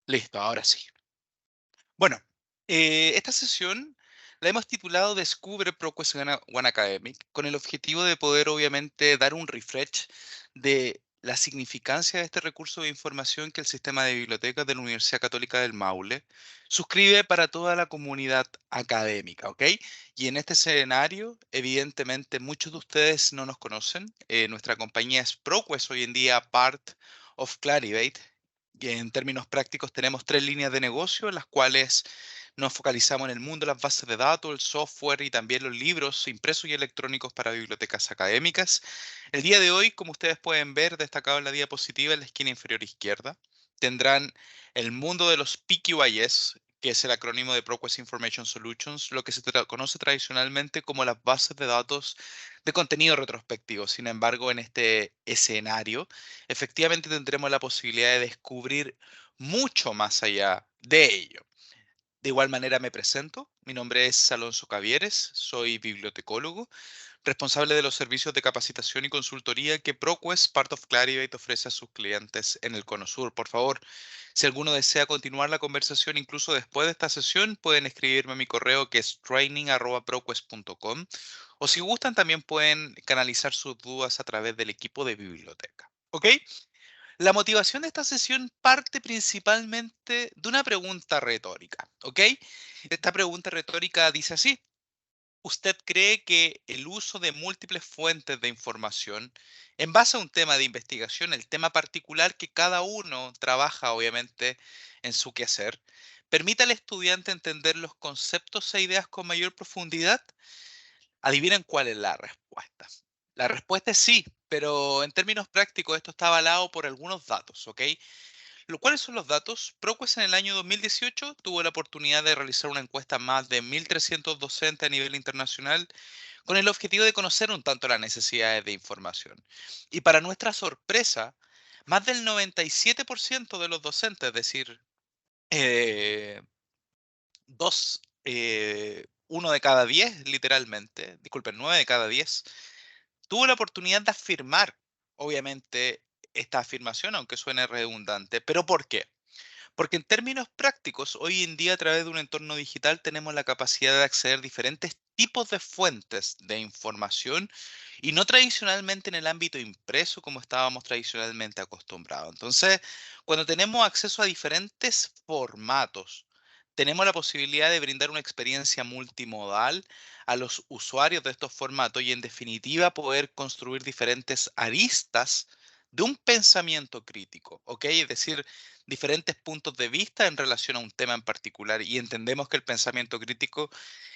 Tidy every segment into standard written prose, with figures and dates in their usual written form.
Listo, ahora sí. Bueno, esta sesión la hemos titulado Descubre ProQuest One Academic, con el objetivo de poder obviamente dar un refresh de la significancia de este recurso de información que el sistema de bibliotecas de la Universidad Católica del Maule suscribe para toda la comunidad académica, ¿ok? Y en este escenario, evidentemente, muchos de ustedes no nos conocen. Nuestra compañía es ProQuest, hoy en día part of Clarivate, y en términos prácticos tenemos tres líneas de negocio en las cuales nos focalizamos en el mundo de las bases de datos, el software y también los libros impresos y electrónicos para bibliotecas académicas. El día de hoy, como ustedes pueden ver, destacado en la diapositiva en la esquina inferior izquierda, tendrán el mundo de los PQIS, que es el acrónimo de ProQuest Information Solutions, lo que se conoce tradicionalmente como las bases de datos de contenido retrospectivo. Sin embargo, en este escenario, efectivamente tendremos la posibilidad de descubrir mucho más allá de ello. De igual manera me presento. Mi nombre es Alonso Cavieres, soy bibliotecólogo, responsable de los servicios de capacitación y consultoría que ProQuest, Part of Clarivate, ofrece a sus clientes en el Cono Sur. Por favor, si alguno desea continuar la conversación incluso después de esta sesión, pueden escribirme a mi correo que es training@proquest.com, o si gustan también pueden canalizar sus dudas a través del equipo de biblioteca. ¿Ok? La motivación de esta sesión parte principalmente de una pregunta retórica, ¿ok? Esta pregunta retórica dice así: ¿usted cree que el uso de múltiples fuentes de información en base a un tema de investigación, el tema particular que cada uno trabaja obviamente en su quehacer, permite al estudiante entender los conceptos e ideas con mayor profundidad? Adivinen cuál es la respuesta. La respuesta es sí, pero en términos prácticos esto está avalado por algunos datos, ¿ok? ¿Cuáles son los datos? ProQuest en el año 2018 tuvo la oportunidad de realizar una encuesta a más de 1.300 docentes a nivel internacional con el objetivo de conocer un tanto las necesidades de información. Y para nuestra sorpresa, más del 97% de los docentes, es decir, eh, uno de cada 10, literalmente, disculpen, 9 de cada 10, tuvo la oportunidad de afirmar, obviamente, esta afirmación, aunque suene redundante. ¿Pero por qué? Porque en términos prácticos, hoy en día a través de un entorno digital tenemos la capacidad de acceder a diferentes tipos de fuentes de información y no tradicionalmente en el ámbito impreso como estábamos tradicionalmente acostumbrados. Entonces, cuando tenemos acceso a diferentes formatos, tenemos la posibilidad de brindar una experiencia multimodal a los usuarios de estos formatos y en definitiva poder construir diferentes aristas de un pensamiento crítico, ¿ok? Es decir, diferentes puntos de vista en relación a un tema en particular y entendemos que el pensamiento crítico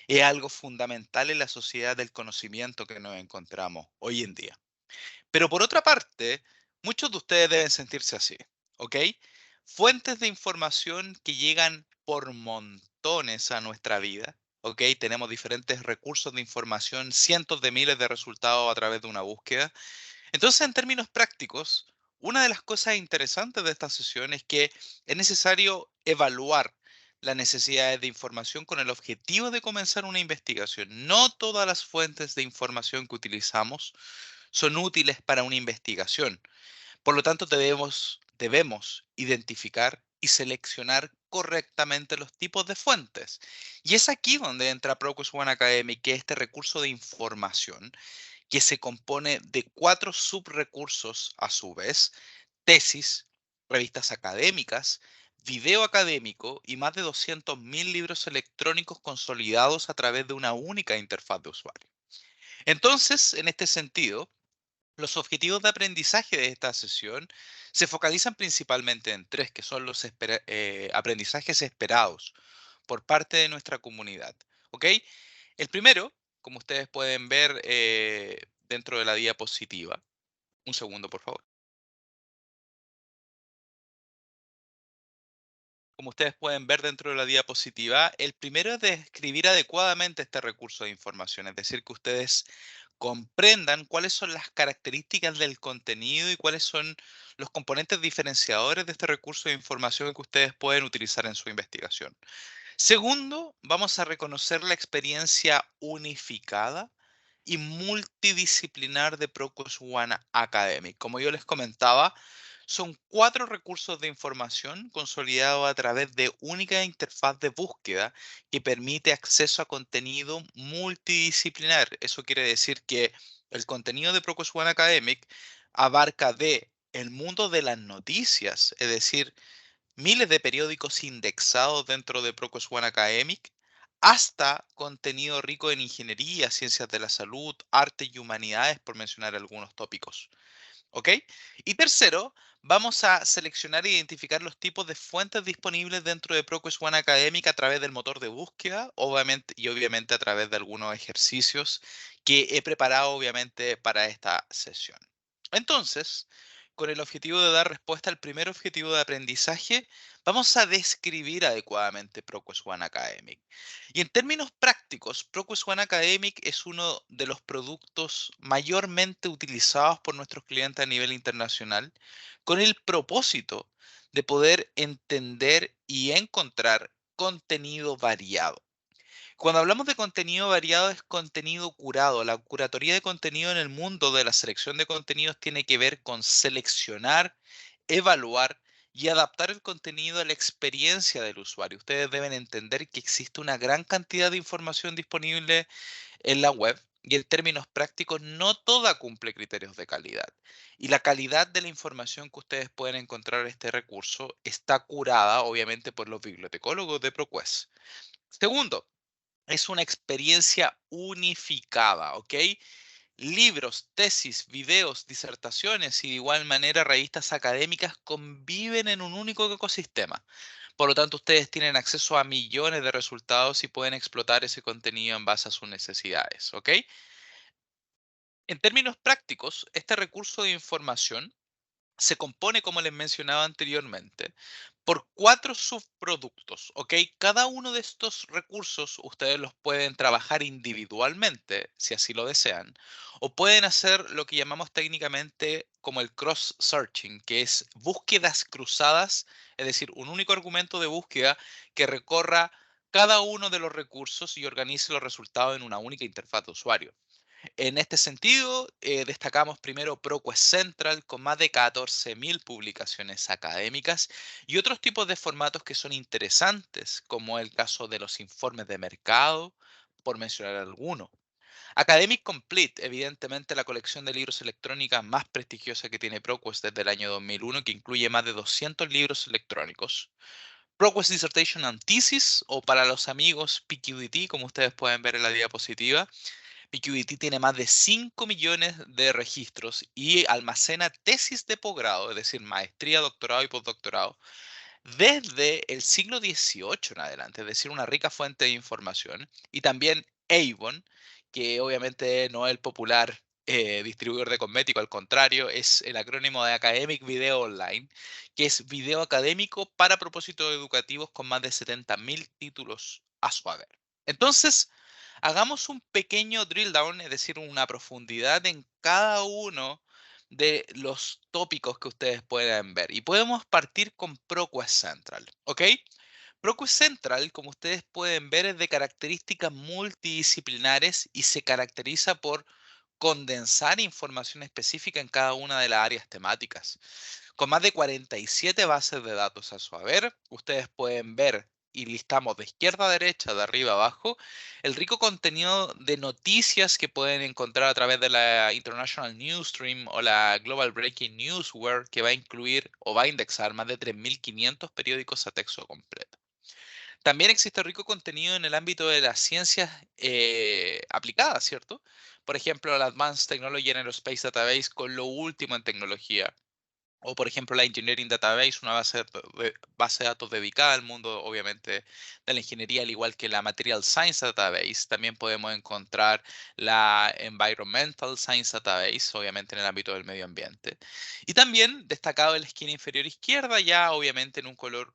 es algo fundamental en la sociedad del conocimiento que nos encontramos hoy en día. Pero por otra parte, muchos de ustedes deben sentirse así, ¿ok? Fuentes de información que llegan por montones a nuestra vida, ¿ok? Tenemos diferentes recursos de información, cientos de miles de resultados a través de una búsqueda. Entonces, en términos prácticos, una de las cosas interesantes de esta sesión es que es necesario evaluar las necesidades de información con el objetivo de comenzar una investigación. No todas las fuentes de información que utilizamos son útiles para una investigación. Por lo tanto, debemos identificar y seleccionar correctamente los tipos de fuentes. Y es aquí donde entra Procus One Academy, que es este recurso de información que se compone de cuatro subrecursos a su vez: tesis, revistas académicas, video académico y más de 200.000 libros electrónicos consolidados a través de una única interfaz de usuario. Entonces, en este sentido, los objetivos de aprendizaje de esta sesión se focalizan principalmente en tres, que son los aprendizajes esperados por parte de nuestra comunidad. ¿Ok? El primero, como ustedes pueden ver dentro de la diapositiva, un segundo por favor. Como ustedes pueden ver dentro de la diapositiva, el primero es describir adecuadamente este recurso de información, es decir, que ustedes comprendan cuáles son las características del contenido y cuáles son los componentes diferenciadores de este recurso de información que ustedes pueden utilizar en su investigación. Segundo, vamos a reconocer la experiencia unificada y multidisciplinar de Procus One Academy. Como yo les comentaba, Son 4 recursos de información consolidados a través de única interfaz de búsqueda que permite acceso a contenido multidisciplinar. Eso quiere decir que el contenido de Process One Academic abarca de el mundo de las noticias, es decir, miles de periódicos indexados dentro de Process One Academic, hasta contenido rico en ingeniería, ciencias de la salud, arte y humanidades, por mencionar algunos tópicos. ¿Ok? Y tercero, vamos a seleccionar e identificar los tipos de fuentes disponibles dentro de ProQuest One Academic a través del motor de búsqueda, obviamente, y obviamente a través de algunos ejercicios que he preparado obviamente para esta sesión. Entonces, con el objetivo de dar respuesta al primer objetivo de aprendizaje, vamos a describir adecuadamente ProQuest One Academic. Y en términos prácticos, ProQuest One Academic es uno de los productos mayormente utilizados por nuestros clientes a nivel internacional con el propósito de poder entender y encontrar contenido variado. Cuando hablamos de contenido variado es contenido curado. La curatoría de contenido en el mundo de la selección de contenidos tiene que ver con seleccionar, evaluar y adaptar el contenido a la experiencia del usuario. Ustedes deben entender que existe una gran cantidad de información disponible en la web y en términos prácticos no toda cumple criterios de calidad. Y la calidad de la información que ustedes pueden encontrar en este recurso está curada obviamente por los bibliotecólogos de ProQuest. Segundo, es una experiencia unificada, ¿ok? Libros, tesis, videos, disertaciones y de igual manera revistas académicas conviven en un único ecosistema. Por lo tanto, ustedes tienen acceso a millones de resultados y pueden explotar ese contenido en base a sus necesidades, ¿ok? En términos prácticos, este recurso de información se compone, como les mencionaba anteriormente, por 4 subproductos, ¿ok? Cada uno de estos recursos ustedes los pueden trabajar individualmente, si así lo desean, o pueden hacer lo que llamamos técnicamente como el cross-searching, que es búsquedas cruzadas, es decir, un único argumento de búsqueda que recorra cada uno de los recursos y organice los resultados en una única interfaz de usuario. En este sentido, destacamos primero ProQuest Central con más de 14.000 publicaciones académicas y otros tipos de formatos que son interesantes, como el caso de los informes de mercado, por mencionar alguno. Academic Complete, evidentemente la colección de libros electrónica más prestigiosa que tiene ProQuest desde el año 2001, que incluye más de 200 libros electrónicos. ProQuest Dissertation and Thesis, o para los amigos PQDT, como ustedes pueden ver en la diapositiva, PQET tiene más de 5 millones de registros y almacena tesis de posgrado, es decir, maestría, doctorado y postdoctorado, desde el siglo XVIII en adelante, es decir, una rica fuente de información. Y también Avon, que obviamente no es el popular distribuidor de cosméticos, al contrario, es el acrónimo de Academic Video Online, que es video académico para propósitos educativos con más de 70.000 títulos a su haber. Entonces, hagamos un pequeño drill down, es decir, una profundidad en cada uno de los tópicos que ustedes puedan ver. Y podemos partir con ProQuest Central, ¿ok? ProQuest Central, como ustedes pueden ver, es de características multidisciplinares y se caracteriza por condensar información específica en cada una de las áreas temáticas. Con más de 47 bases de datos a su haber, ustedes pueden ver y listamos de izquierda a derecha, de arriba a abajo, el rico contenido de noticias que pueden encontrar a través de la International Newsstream o la Global Breaking Newsware, que va a incluir o va a indexar más de 3.500 periódicos a texto completo. También existe rico contenido en el ámbito de las ciencias aplicadas, ¿cierto? Por ejemplo, la Advanced Technology and Aerospace Database con lo último en tecnología. O, por ejemplo, la Engineering Database, una base de datos dedicada al mundo, obviamente, de la ingeniería, al igual que la Material Science Database. También podemos encontrar la Environmental Science Database, obviamente en el ámbito del medio ambiente. Y también, destacado en la esquina inferior izquierda, ya obviamente en un color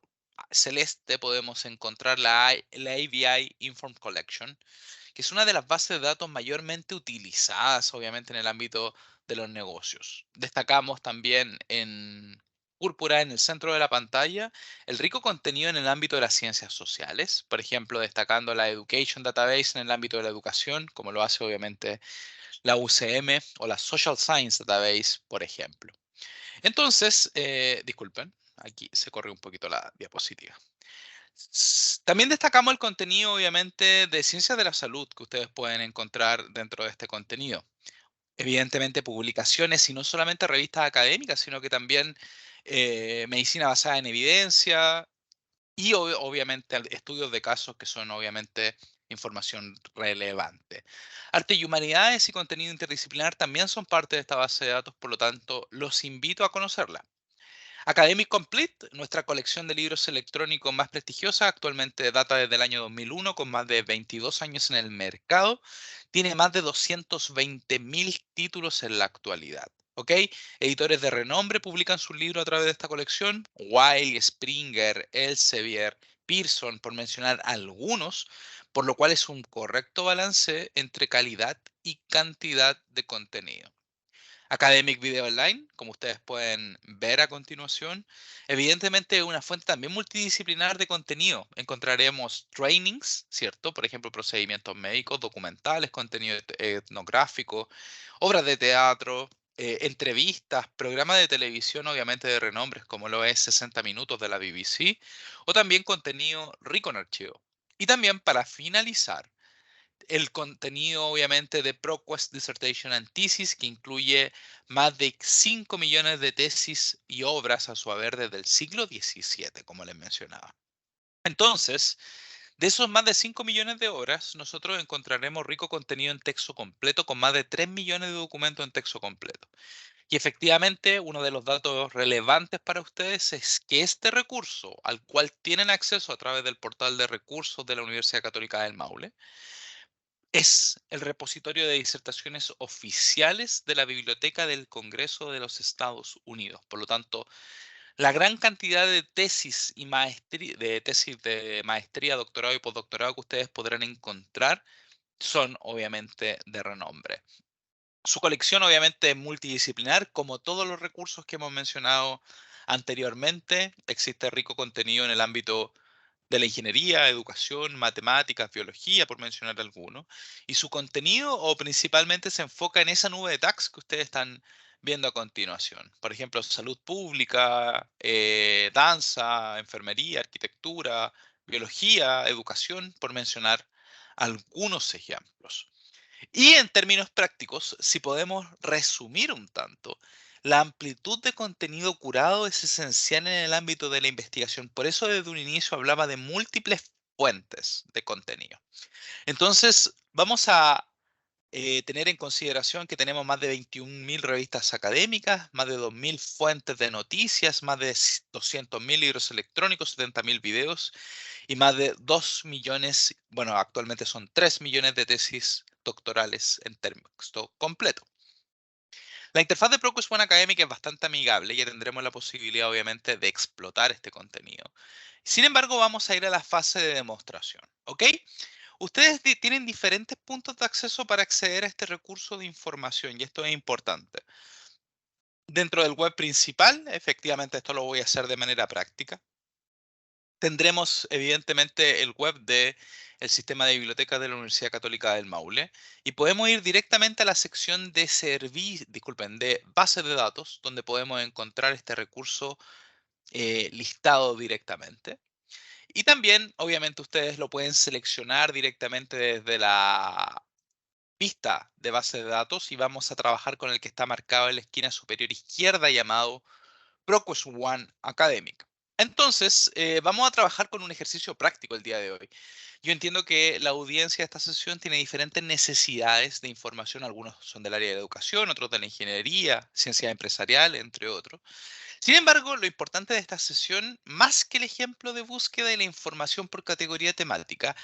celeste, podemos encontrar la ABI Inform Collection, que es una de las bases de datos mayormente utilizadas, obviamente, en el ámbito de los negocios. Destacamos también en púrpura en el centro de la pantalla el rico contenido en el ámbito de las ciencias sociales, por ejemplo, destacando la Education Database en el ámbito de la educación, como lo hace obviamente la UCM o la Social Science Database, por ejemplo. Entonces, disculpen, aquí se corrió un poquito la diapositiva. También destacamos el contenido, obviamente, de ciencias de la salud que ustedes pueden encontrar dentro de este contenido. Evidentemente, publicaciones y no solamente revistas académicas, sino que también medicina basada en evidencia y obviamente estudios de casos que son obviamente información relevante. Arte y humanidades y contenido interdisciplinar también son parte de esta base de datos, por lo tanto, los invito a conocerla. Academic Complete, nuestra colección de libros electrónicos más prestigiosa, actualmente data desde el año 2001 con más de 22 años en el mercado. Tiene más de 220.000 títulos en la actualidad. ¿Ok? Editores de renombre publican sus libros a través de esta colección. Weil, Springer, Elsevier, Pearson, por mencionar algunos, por lo cual es un correcto balance entre calidad y cantidad de contenido. Academic Video Online, como ustedes pueden ver a continuación, evidentemente es una fuente también multidisciplinar de contenido. Encontraremos trainings, ¿cierto? Por ejemplo, procedimientos médicos, documentales, contenido etnográfico, obras de teatro, entrevistas, programas de televisión, obviamente de renombres, como lo es 60 Minutos de la BBC, o también contenido rico en archivo. Y también para finalizar, el contenido, obviamente, de ProQuest Dissertation and Thesis, que incluye más de 5 millones de tesis y obras a su haber desde el siglo XVII, como les mencionaba. Entonces, de esos más de 5 millones de obras, nosotros encontraremos rico contenido en texto completo con más de 3 millones de documentos en texto completo. Y efectivamente, uno de los datos relevantes para ustedes es que este recurso, al cual tienen acceso a través del portal de recursos de la Universidad Católica del Maule, es el repositorio de disertaciones oficiales de la Biblioteca del Congreso de los Estados Unidos. Por lo tanto, la gran cantidad de tesis y tesis de maestría, doctorado y postdoctorado que ustedes podrán encontrar son obviamente de renombre. Su colección obviamente es multidisciplinar, como todos los recursos que hemos mencionado anteriormente. Existe rico contenido en el ámbito de la ingeniería, educación, matemáticas, biología, por mencionar alguno. Y su contenido o principalmente se enfoca en esa nube de tags que ustedes están viendo a continuación. Por ejemplo, salud pública, danza, enfermería, arquitectura, biología, educación, por mencionar algunos ejemplos. Y en términos prácticos, si podemos resumir un tanto, la amplitud de contenido curado es esencial en el ámbito de la investigación. Por eso desde un inicio hablaba de múltiples fuentes de contenido. Entonces, vamos a tener en consideración que tenemos más de 21.000 revistas académicas, más de 2.000 fuentes de noticias, más de 200.000 libros electrónicos, 70.000 videos y más de 2 millones, bueno, actualmente son 3 millones de tesis doctorales en texto completo. La interfaz de ProQuest One Academic es bastante amigable y ya tendremos la posibilidad, obviamente, de explotar este contenido. Sin embargo, vamos a ir a la fase de demostración, ¿ok? Ustedes tienen diferentes puntos de acceso para acceder a este recurso de información y esto es importante. Dentro del web principal, efectivamente esto lo voy a hacer de manera práctica. Tendremos evidentemente el web de el sistema de bibliotecas de la Universidad Católica del Maule y podemos ir directamente a la sección de disculpen, de base de datos, donde podemos encontrar este recurso listado directamente. Y también, obviamente, ustedes lo pueden seleccionar directamente desde la vista de base de datos y vamos a trabajar con el que está marcado en la esquina superior izquierda llamado ProQuest One Academic. Entonces, vamos a trabajar con un ejercicio práctico el día de hoy. Yo entiendo que la audiencia de esta sesión tiene diferentes necesidades de información. Algunos son del área de educación, otros de la ingeniería, ciencia empresarial, entre otros. Sin embargo, lo importante de esta sesión, más que el ejemplo de búsqueda y la información por categoría temática,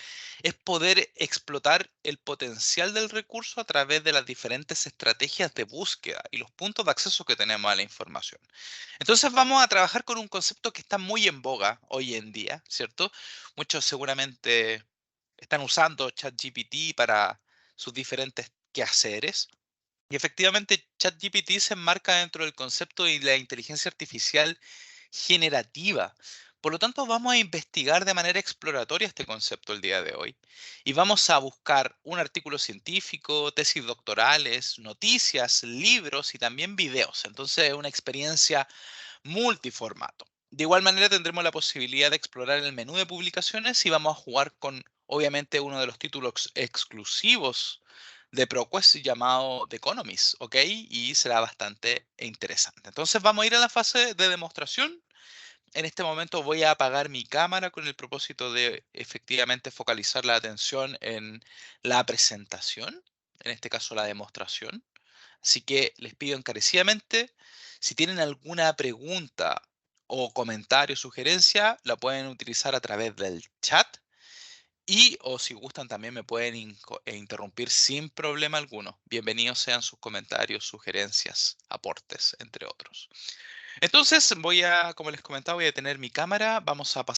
es poder explotar el potencial del recurso a través de las diferentes estrategias de búsqueda y los puntos de acceso que tenemos a la información. Entonces vamos a trabajar con un concepto que está muy en boga hoy en día, ¿cierto? Muchos seguramente están usando ChatGPT para sus diferentes quehaceres. Y efectivamente, ChatGPT se enmarca dentro del concepto de la inteligencia artificial generativa, Por lo tanto, vamos a investigar de manera exploratoria este concepto el día de hoy y vamos a buscar un artículo científico, tesis doctorales, noticias, libros y también videos. Entonces, es una experiencia multiformato. De igual manera, tendremos la posibilidad de explorar el menú de publicaciones y vamos a jugar con, obviamente, uno de los títulos exclusivos de ProQuest llamado The Economist, ¿ok? Y será bastante interesante. Entonces, vamos a ir a la fase de demostración. En este momento voy a apagar mi cámara con el propósito de efectivamente focalizar la atención en la presentación, en este caso la demostración. Así que les pido encarecidamente, si tienen alguna pregunta o comentario, sugerencia, la pueden utilizar a través del chat y o si gustan también me pueden interrumpir sin problema alguno. Bienvenidos sean sus comentarios, sugerencias, aportes, entre otros. Entonces como les comentaba, voy a tener mi cámara. Vamos a pasar.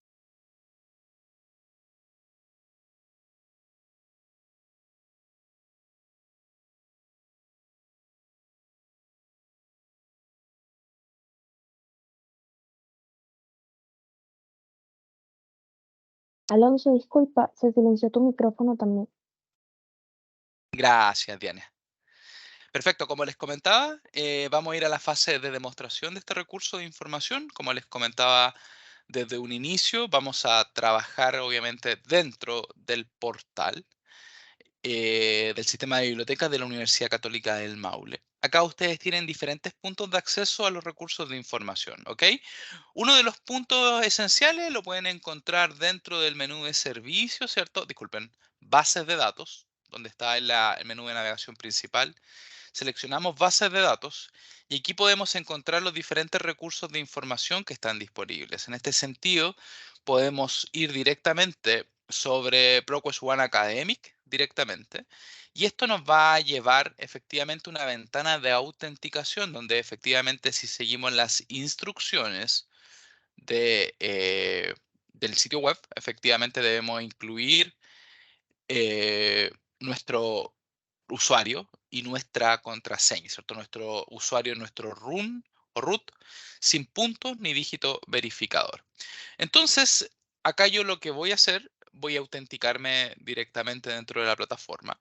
Alonso, disculpa, se silenció tu micrófono también. Gracias, Diana. Perfecto, como les comentaba, vamos a ir a la fase de demostración de este recurso de información. Como les comentaba desde un inicio, vamos a trabajar obviamente dentro del portal del sistema de bibliotecas de la Universidad Católica del Maule. Acá ustedes tienen diferentes puntos de acceso a los recursos de información, ¿ok? Uno de los puntos esenciales lo pueden encontrar dentro del menú de servicios, ¿cierto? Disculpen, bases de datos, donde está el menú de navegación principal. Seleccionamos bases de datos y aquí podemos encontrar los diferentes recursos de información que están disponibles. En este sentido, podemos ir directamente sobre ProQuest One Academic directamente y esto nos va a llevar efectivamente a una ventana de autenticación donde efectivamente si seguimos las instrucciones del sitio web, efectivamente debemos incluir nuestro usuario y nuestra contraseña, ¿cierto? Nuestro usuario, nuestro run o root, sin puntos ni dígito verificador. Entonces, acá yo lo que voy a hacer, voy a autenticarme directamente dentro de la plataforma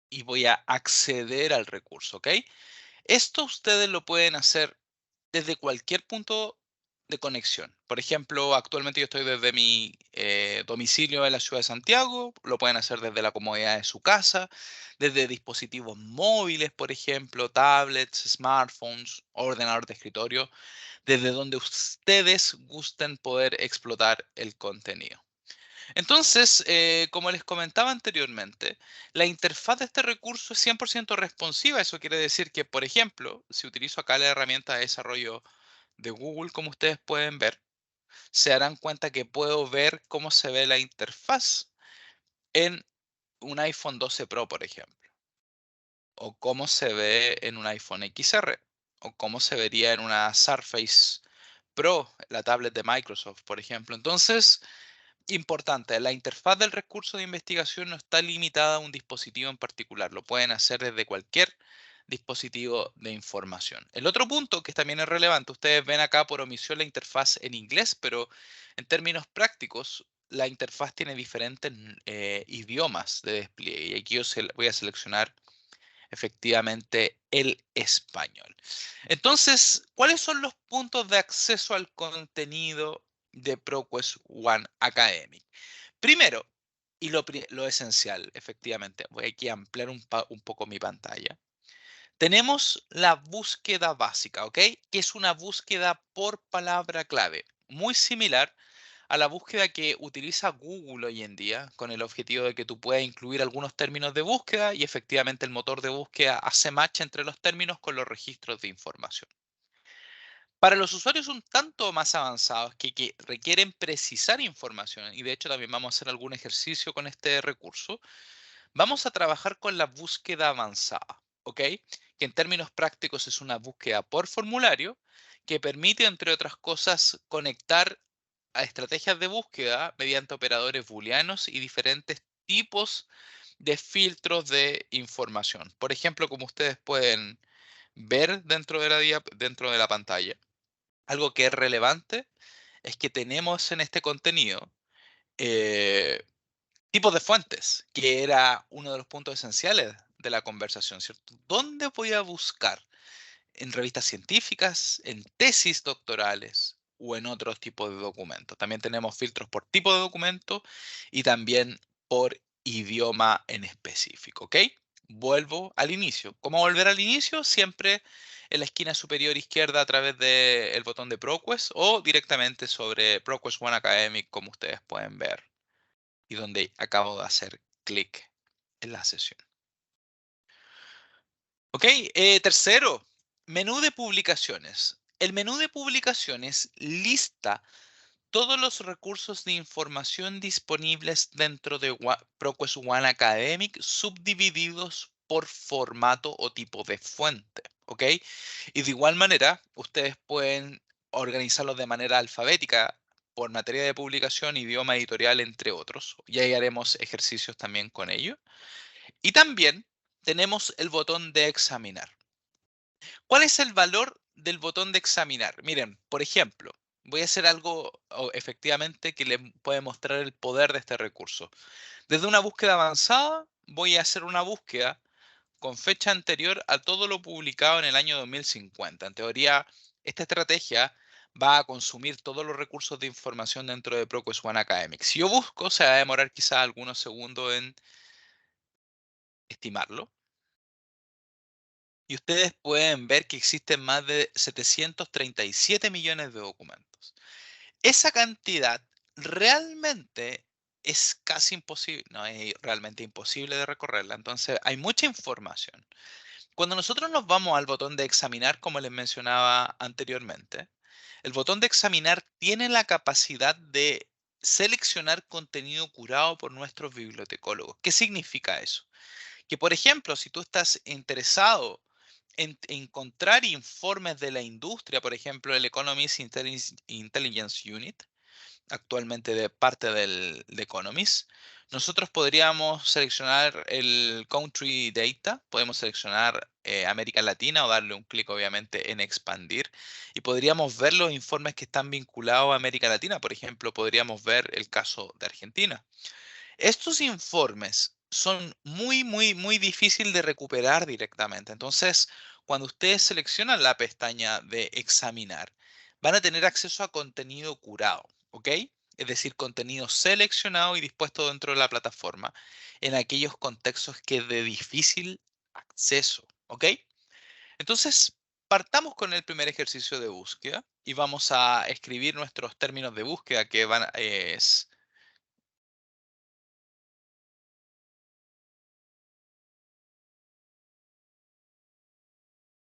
y voy a acceder al recurso, ¿ok? Esto ustedes lo pueden hacer desde cualquier punto de conexión. Por ejemplo, actualmente yo estoy desde mi domicilio en la ciudad de Santiago, lo pueden hacer desde la comodidad de su casa, desde dispositivos móviles, por ejemplo, tablets, smartphones, ordenador de escritorio, desde donde ustedes gusten poder explotar el contenido. Entonces, como les comentaba anteriormente, la interfaz de este recurso es 100% responsiva. Eso quiere decir que, por ejemplo, si utilizo acá la herramienta de desarrollo de Google, como ustedes pueden ver, se darán cuenta que puedo ver cómo se ve la interfaz en un iPhone 12 Pro, por ejemplo, o cómo se ve en un iPhone XR, o cómo se vería en una Surface Pro, la tablet de Microsoft, por ejemplo. Entonces, importante, la interfaz del recurso de investigación no está limitada a un dispositivo en particular, lo pueden hacer desde cualquier dispositivo de información. El otro punto que también es relevante, ustedes ven acá por omisión la interfaz en inglés, pero en términos prácticos, la interfaz tiene diferentes idiomas de despliegue y aquí voy a seleccionar efectivamente el español. Entonces, ¿cuáles son los puntos de acceso al contenido de ProQuest One Academy? Primero, y lo esencial, efectivamente, voy aquí a ampliar un poco mi pantalla. Tenemos la búsqueda básica, ¿ok? Que es una búsqueda por palabra clave, muy similar a la búsqueda que utiliza Google hoy en día, con el objetivo de que tú puedas incluir algunos términos de búsqueda y efectivamente el motor de búsqueda hace match entre los términos con los registros de información. Para los usuarios un tanto más avanzados que requieren precisar información, y de hecho también vamos a hacer algún ejercicio con este recurso, vamos a trabajar con la búsqueda avanzada, ¿ok? Que en términos prácticos es una búsqueda por formulario que permite, entre otras cosas, conectar a estrategias de búsqueda mediante operadores booleanos y diferentes tipos de filtros de información. Por ejemplo, como ustedes pueden ver dentro de la pantalla, algo que es relevante es que tenemos en este contenido eh, tipos de fuentes, que era uno de los puntos esenciales de la conversación, ¿cierto? ¿Dónde voy a buscar? ¿En revistas científicas, en tesis doctorales o en otros tipos de documentos? También tenemos filtros por tipo de documento y también por idioma en específico, ¿ok? Vuelvo al inicio. ¿Cómo volver al inicio? Siempre en la esquina superior izquierda a través del botón de ProQuest o directamente sobre ProQuest One Academic, como ustedes pueden ver, y donde acabo de hacer clic en la sesión. Ok, tercero, menú de publicaciones. El menú de publicaciones lista todos los recursos de información disponibles dentro de ProQuest One Academic subdivididos por formato o tipo de fuente. ¿Ok? Y de igual manera, ustedes pueden organizarlos de manera alfabética por materia de publicación, idioma editorial, entre otros. Y ahí haremos ejercicios también con ello. Y también tenemos el botón de examinar. ¿Cuál es el valor del botón de examinar? Miren, por ejemplo, voy a hacer algo efectivamente que le puede mostrar el poder de este recurso. Desde una búsqueda avanzada, voy a hacer una búsqueda con fecha anterior a todo lo publicado en el año 2050. En teoría, esta estrategia va a consumir todos los recursos de información dentro de ProQuest One Academic. Si yo busco, se va a demorar quizás algunos segundos en estimarlo. Y ustedes pueden ver que existen más de 737 millones de documentos. Esa cantidad realmente es casi imposible, no es realmente imposible de recorrerla. Entonces hay mucha información. Cuando nosotros nos vamos al botón de examinar, como les mencionaba anteriormente, el botón de examinar tiene la capacidad de seleccionar contenido curado por nuestros bibliotecólogos. ¿Qué significa eso? Que, por ejemplo, si tú estás interesado en encontrar informes de la industria, por ejemplo, el Economist Intelligence Unit, actualmente de parte de Economist, nosotros podríamos seleccionar el Country Data, podemos seleccionar América Latina o darle un clic obviamente en expandir y podríamos ver los informes que están vinculados a América Latina. Por ejemplo, podríamos ver el caso de Argentina. Estos informes son muy difícil de recuperar directamente. Entonces, cuando ustedes seleccionan la pestaña de examinar, van a tener acceso a contenido curado, ¿ok? Es decir, contenido seleccionado y dispuesto dentro de la plataforma en aquellos contextos que es de difícil acceso, ¿ok? Entonces, partamos con el primer ejercicio de búsqueda y vamos a escribir nuestros términos de búsqueda que es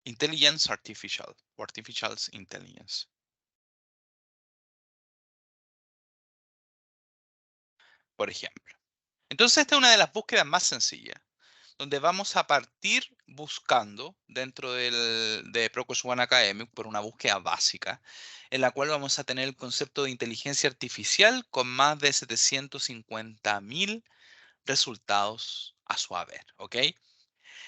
Intelligence Artificial o Artificial Intelligence, por ejemplo. Entonces, esta es una de las búsquedas más sencillas, donde vamos a partir buscando dentro de ProQuest One Academic por una búsqueda básica, en la cual vamos a tener el concepto de inteligencia artificial con más de 750.000 resultados a su haber, ¿ok?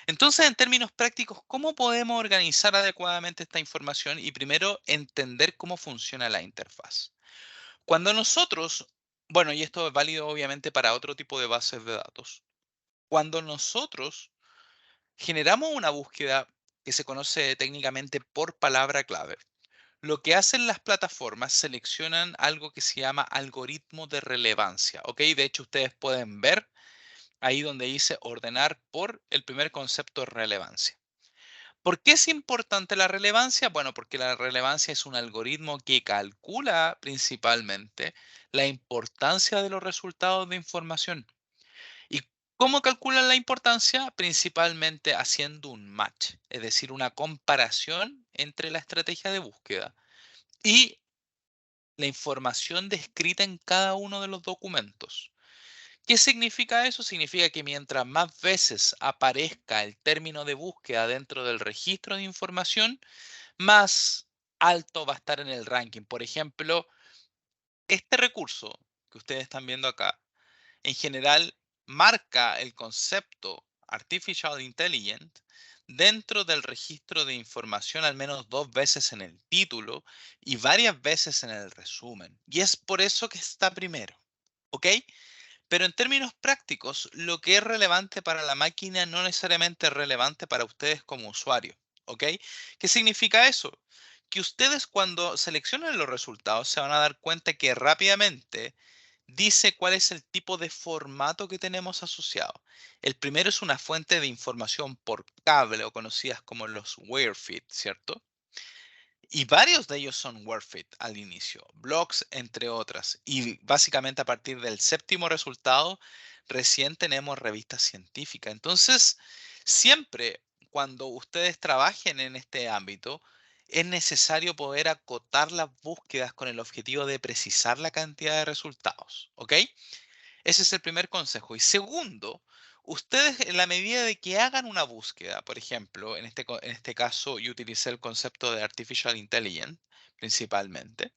Entonces, en términos prácticos, ¿cómo podemos organizar adecuadamente esta información y primero entender cómo funciona la interfaz? Cuando nosotros, bueno, y esto es válido obviamente para otro tipo de bases de datos, cuando nosotros generamos una búsqueda que se conoce técnicamente por palabra clave, lo que hacen las plataformas seleccionan algo que se llama algoritmo de relevancia, ¿ok? De hecho, ustedes pueden ver ahí donde dice ordenar por el primer concepto de relevancia. ¿Por qué es importante la relevancia? Bueno, porque la relevancia es un algoritmo que calcula principalmente la importancia de los resultados de información. ¿Y cómo calculan la importancia? Principalmente haciendo un match, es decir, una comparación entre la estrategia de búsqueda y la información descrita en cada uno de los documentos. ¿Qué significa eso? Significa que mientras más veces aparezca el término de búsqueda dentro del registro de información, más alto va a estar en el ranking. Por ejemplo, este recurso que ustedes están viendo acá, en general marca el concepto Artificial Intelligence dentro del registro de información al menos 2 veces en el título y varias veces en el resumen. Y es por eso que está primero. ¿Ok? Pero en términos prácticos, lo que es relevante para la máquina no necesariamente es relevante para ustedes como usuarios. ¿Ok? ¿Qué significa eso? Que ustedes cuando seleccionen los resultados se van a dar cuenta que rápidamente dice cuál es el tipo de formato que tenemos asociado. El primero es una fuente de información por cable o conocidas como los WireFeed, ¿cierto? Y varios de ellos son worth it al inicio, blogs entre otras. Y básicamente a partir del séptimo resultado, recién tenemos revistas científicas. Entonces, siempre cuando ustedes trabajen en este ámbito, es necesario poder acotar las búsquedas con el objetivo de precisar la cantidad de resultados. ¿Ok? Ese es el primer consejo. Y segundo, ustedes en la medida de que hagan una búsqueda, por ejemplo, en este caso yo utilicé el concepto de Artificial Intelligence principalmente,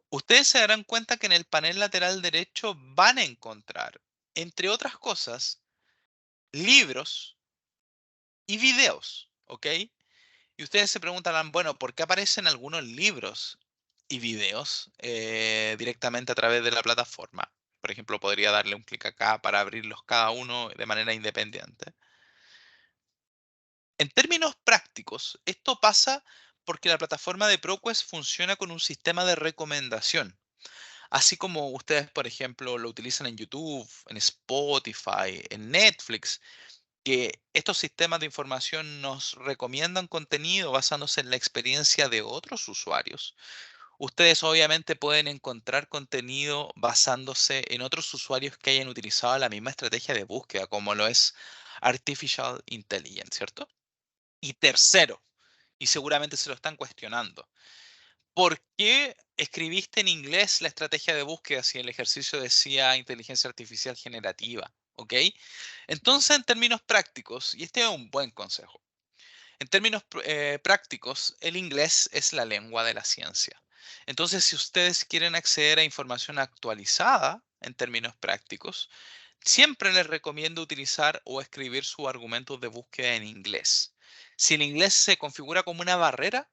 ustedes se darán cuenta que en el panel lateral derecho van a encontrar, entre otras cosas, libros y videos, ¿ok? Y ustedes se preguntarán, bueno, ¿por qué aparecen algunos libros y videos directamente a través de la plataforma? Por ejemplo, podría darle un clic acá para abrirlos cada uno de manera independiente. En términos prácticos, esto pasa porque la plataforma de ProQuest funciona con un sistema de recomendación. Así como ustedes, por ejemplo, lo utilizan en YouTube, en Spotify, en Netflix, que estos sistemas de información nos recomiendan contenido basándose en la experiencia de otros usuarios. Ustedes obviamente pueden encontrar contenido basándose en otros usuarios que hayan utilizado la misma estrategia de búsqueda, como lo es Artificial Intelligence, ¿cierto? Y tercero, y seguramente se lo están cuestionando, ¿por qué escribiste en inglés la estrategia de búsqueda si el ejercicio decía inteligencia artificial generativa? ¿Ok? Entonces, en términos prácticos, y este es un buen consejo, en términos prácticos, el inglés es la lengua de la ciencia. Entonces, si ustedes quieren acceder a información actualizada en términos prácticos, siempre les recomiendo utilizar o escribir sus argumentos de búsqueda en inglés. Si el inglés se configura como una barrera,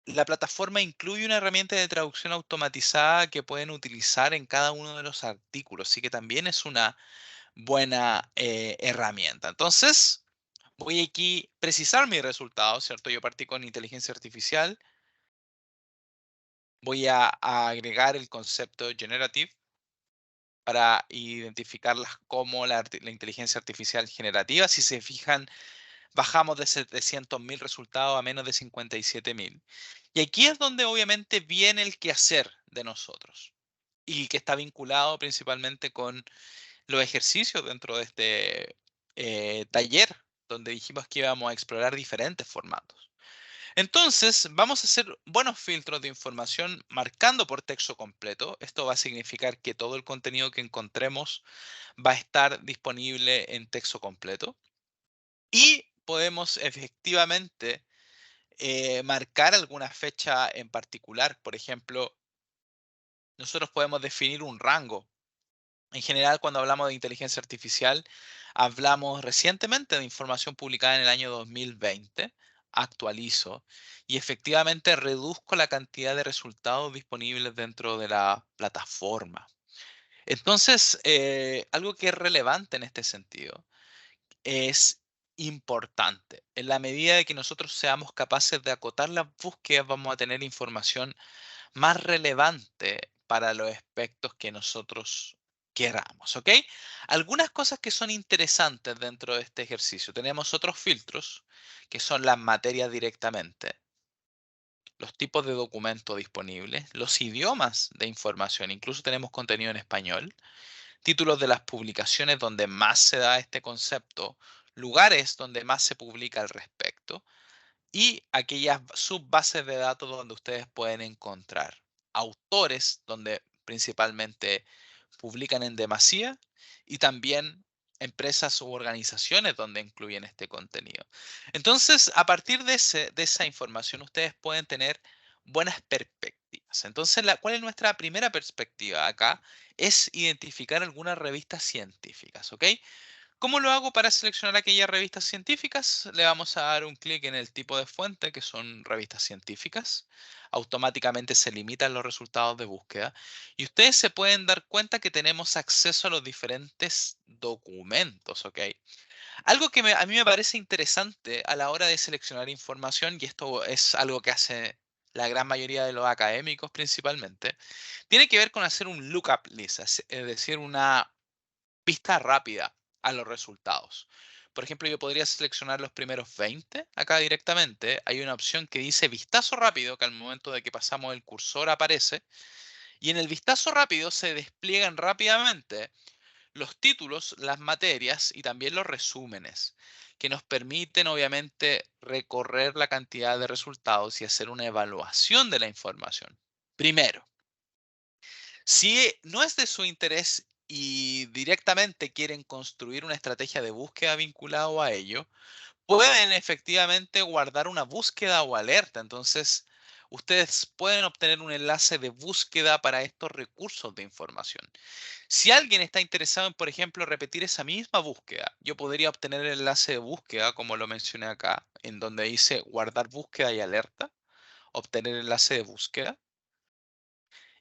la plataforma incluye una herramienta de traducción automatizada que pueden utilizar en cada uno de los artículos, así que también es una buena herramienta. Entonces, voy aquí a precisar mis resultados, ¿cierto? Yo partí con inteligencia artificial. Voy a agregar el concepto generative para identificarlas como la inteligencia artificial generativa. Si se fijan, bajamos de 700.000 resultados a menos de 57.000. Y aquí es donde obviamente viene el quehacer de nosotros y que está vinculado principalmente con los ejercicios dentro de este taller, donde dijimos que íbamos a explorar diferentes formatos. Entonces, vamos a hacer buenos filtros de información marcando por texto completo. Esto va a significar que todo el contenido que encontremos va a estar disponible en texto completo. Y podemos efectivamente marcar alguna fecha en particular. Por ejemplo, nosotros podemos definir un rango. En general, cuando hablamos de inteligencia artificial, hablamos recientemente de información publicada en el año 2020, actualizo y efectivamente reduzco la cantidad de resultados disponibles dentro de la plataforma. Entonces, algo que es relevante en este sentido es importante. En la medida de que nosotros seamos capaces de acotar las búsquedas, vamos a tener información más relevante para los aspectos que nosotros queramos, ¿ok? Algunas cosas que son interesantes dentro de este ejercicio. Tenemos otros filtros, que son las materias directamente, los tipos de documentos disponibles, los idiomas de información, incluso tenemos contenido en español, títulos de las publicaciones donde más se da este concepto, lugares donde más se publica al respecto y aquellas subbases de datos donde ustedes pueden encontrar autores donde principalmente publican en demasía y también empresas u organizaciones donde incluyen este contenido. Entonces, a partir de esa información, ustedes pueden tener buenas perspectivas. Entonces, ¿cuál es nuestra primera perspectiva acá? Es identificar algunas revistas científicas, ¿ok? ¿Cómo lo hago para seleccionar aquellas revistas científicas? Le vamos a dar un clic en el tipo de fuente, que son revistas científicas. Automáticamente se limitan los resultados de búsqueda. Y ustedes se pueden dar cuenta que tenemos acceso a los diferentes documentos, ¿ok? Algo que a mí me parece interesante a la hora de seleccionar información, y esto es algo que hace la gran mayoría de los académicos principalmente, tiene que ver con hacer un lookup list, es decir, una vista rápida a los resultados. Por ejemplo, yo podría seleccionar los primeros 20 acá directamente. Hay una opción que dice vistazo rápido, que al momento de que pasamos el cursor aparece. Y en el vistazo rápido se despliegan rápidamente los títulos, las materias y también los resúmenes, que nos permiten obviamente recorrer la cantidad de resultados y hacer una evaluación de la información. Primero, si no es de su interés y directamente quieren construir una estrategia de búsqueda vinculado a ello, pueden efectivamente guardar una búsqueda o alerta. Entonces, ustedes pueden obtener un enlace de búsqueda para estos recursos de información. Si alguien está interesado en, por ejemplo, repetir esa misma búsqueda, yo podría obtener el enlace de búsqueda, como lo mencioné acá, en donde dice guardar búsqueda y alerta, obtener enlace de búsqueda.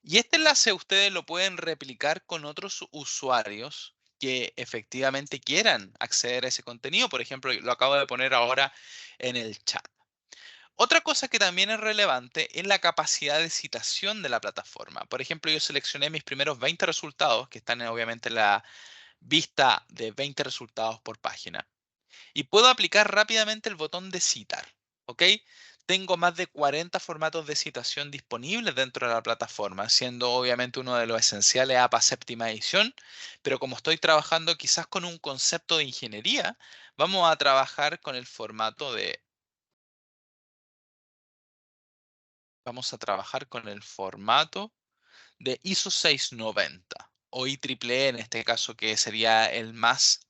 Y este enlace ustedes lo pueden replicar con otros usuarios que efectivamente quieran acceder a ese contenido. Por ejemplo, lo acabo de poner ahora en el chat. Otra cosa que también es relevante es la capacidad de citación de la plataforma. Por ejemplo, yo seleccioné mis primeros 20 resultados, que están obviamente en la vista de 20 resultados por página. Y puedo aplicar rápidamente el botón de citar, ¿ok? Tengo más de 40 formatos de citación disponibles dentro de la plataforma, siendo obviamente uno de los esenciales APA séptima edición, pero como estoy trabajando quizás con un concepto de ingeniería, vamos a trabajar con el formato de, vamos a trabajar con el formato de ISO 690 o IEEE en este caso, que sería el más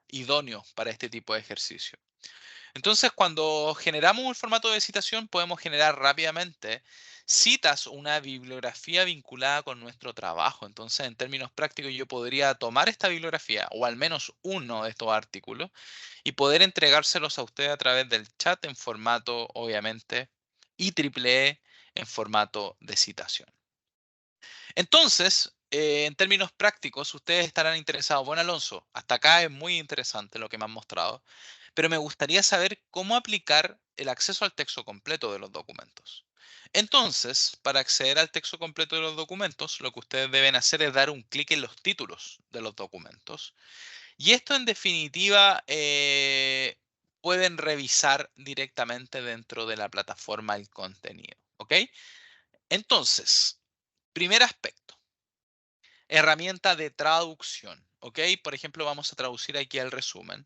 idóneo para este tipo de ejercicio. Entonces, cuando generamos un formato de citación, podemos generar rápidamente citas o una bibliografía vinculada con nuestro trabajo. Entonces, en términos prácticos, yo podría tomar esta bibliografía o al menos uno de estos artículos y poder entregárselos a ustedes a través del chat en formato, obviamente, IEEE en formato de citación. Entonces, en términos prácticos, ustedes estarán interesados. Bueno, Alonso, hasta acá es muy interesante lo que me han mostrado, pero me gustaría saber cómo aplicar el acceso al texto completo de los documentos. Entonces, para acceder al texto completo de los documentos, lo que ustedes deben hacer es dar un clic en los títulos de los documentos. Y esto, en definitiva, pueden revisar directamente dentro de la plataforma el contenido. ¿Ok? Entonces, primer aspecto. Herramienta de traducción, ¿ok? Por ejemplo, vamos a traducir aquí el resumen.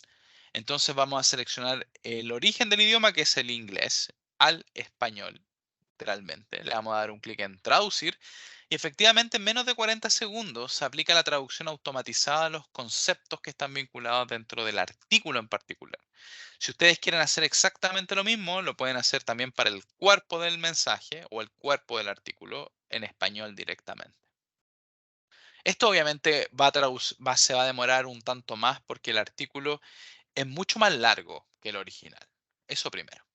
Entonces vamos a seleccionar el origen del idioma, que es el inglés, al español, literalmente. Le vamos a dar un clic en traducir y efectivamente en menos de 40 segundos se aplica la traducción automatizada a los conceptos que están vinculados dentro del artículo en particular. Si ustedes quieren hacer exactamente lo mismo, lo pueden hacer también para el cuerpo del mensaje o el cuerpo del artículo en español directamente. Esto obviamente se va a demorar un tanto más porque el artículo es mucho más largo que el original. Eso primero.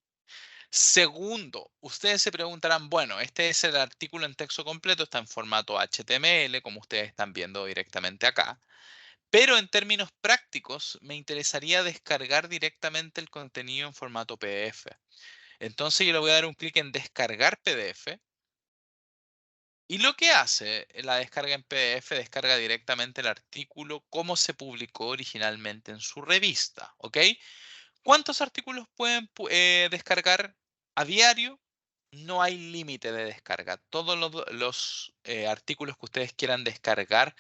Segundo, ustedes se preguntarán, bueno, este es el artículo en texto completo, está en formato HTML, como ustedes están viendo directamente acá, pero en términos prácticos me interesaría descargar directamente el contenido en formato PDF. Entonces yo le voy a dar un clic en descargar PDF. Y lo que hace la descarga en PDF, descarga directamente el artículo como se publicó originalmente en su revista, ¿ok? ¿Cuántos artículos pueden descargar a diario? No hay límite de descarga. Todos los artículos que ustedes quieran descargar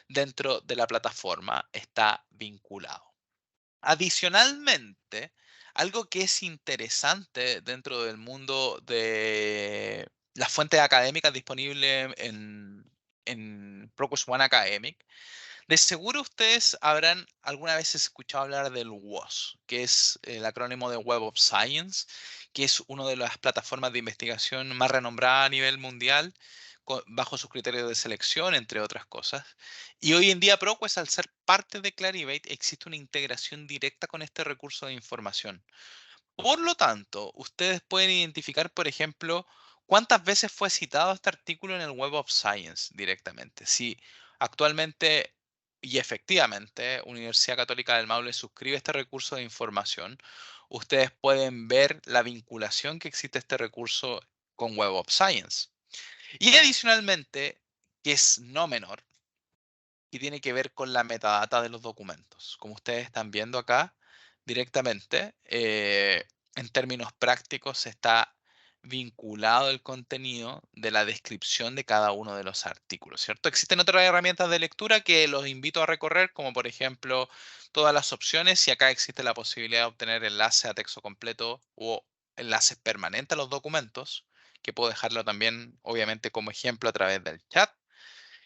dentro de la plataforma está vinculado. Adicionalmente, algo que es interesante dentro del mundo de las fuentes académicas disponibles en ProQuest One Academic, de seguro ustedes habrán alguna vez escuchado hablar del WOS, que es el acrónimo de Web of Science, que es una de las plataformas de investigación más renombradas a nivel mundial, bajo sus criterios de selección, entre otras cosas. Y hoy en día ProQuest, al ser parte de Clarivate, existe una integración directa con este recurso de información. Por lo tanto, ustedes pueden identificar, por ejemplo, cuántas veces fue citado este artículo en el Web of Science directamente. Si actualmente y efectivamente Universidad Católica del Maule suscribe este recurso de información, ustedes pueden ver la vinculación que existe este recurso con Web of Science. Y adicionalmente, que es no menor, y tiene que ver con la metadata de los documentos. Como ustedes están viendo acá directamente, en términos prácticos está vinculado el contenido de la descripción de cada uno de los artículos, ¿cierto? Existen otras herramientas de lectura que los invito a recorrer, como por ejemplo todas las opciones, y acá existe la posibilidad de obtener enlace a texto completo o enlaces permanentes a los documentos, que puedo dejarlo también, obviamente, como ejemplo a través del chat.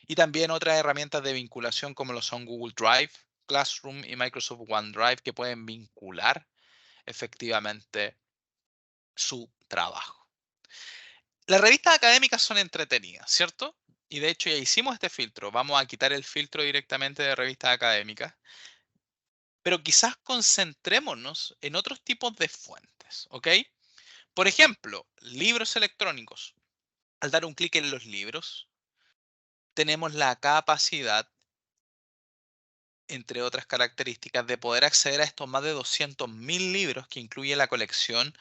Y también otras herramientas de vinculación como lo son Google Drive, Classroom y Microsoft OneDrive, que pueden vincular efectivamente su trabajo. Las revistas académicas son entretenidas, ¿cierto? Y de hecho ya hicimos este filtro. Vamos a quitar el filtro directamente de revistas académicas, pero quizás concentrémonos en otros tipos de fuentes, ¿ok? Por ejemplo, libros electrónicos. Al dar un clic en los libros, tenemos la capacidad, entre otras características, de poder acceder a estos más de 200.000 libros que incluye la colección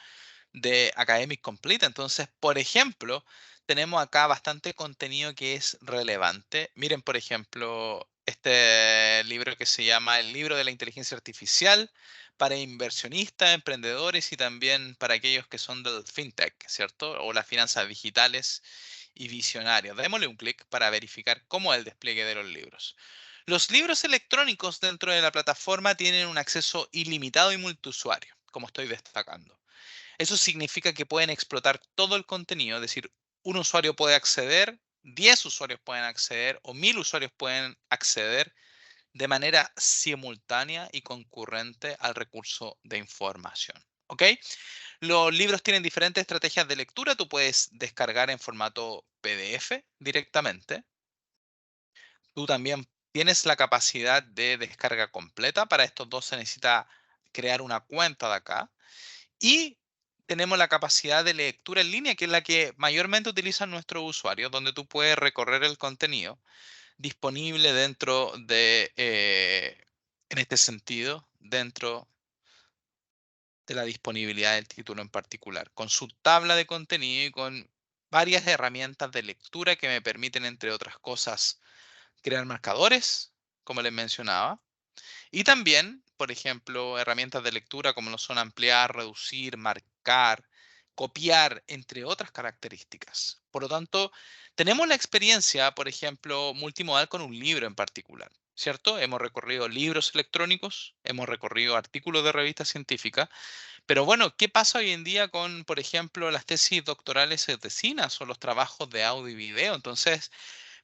de Academic Complete. Entonces, por ejemplo, tenemos acá bastante contenido que es relevante. Miren, por ejemplo, este libro que se llama El libro de la inteligencia artificial para inversionistas, emprendedores y también para aquellos que son del fintech, ¿cierto? O las finanzas digitales y visionarios. Démosle un clic para verificar cómo es el despliegue de los libros. Los libros electrónicos dentro de la plataforma tienen un acceso ilimitado y multiusuario, como estoy destacando. Eso significa que pueden explotar todo el contenido, es decir, un usuario puede acceder, 10 usuarios pueden acceder o 1000 usuarios pueden acceder de manera simultánea y concurrente al recurso de información. ¿Ok? Los libros tienen diferentes estrategias de lectura. Tú puedes descargar en formato PDF directamente. Tú también tienes la capacidad de descarga completa. Para estos dos se necesita crear una cuenta de acá. Y tenemos la capacidad de lectura en línea, que es la que mayormente utilizan nuestros usuarios, donde tú puedes recorrer el contenido disponible dentro de, en este sentido, dentro de la disponibilidad del título en particular, con su tabla de contenido y con varias herramientas de lectura que me permiten, entre otras cosas, crear marcadores, como les mencionaba, y también, por ejemplo, herramientas de lectura como lo son ampliar, reducir, marcar, copiar, entre otras características. Por lo tanto, tenemos la experiencia, por ejemplo, multimodal con un libro en particular, ¿cierto? Hemos recorrido libros electrónicos, hemos recorrido artículos de revistas científicas, pero bueno, ¿qué pasa hoy en día con, por ejemplo, las tesis doctorales y tesina o los trabajos de audio y video? Entonces,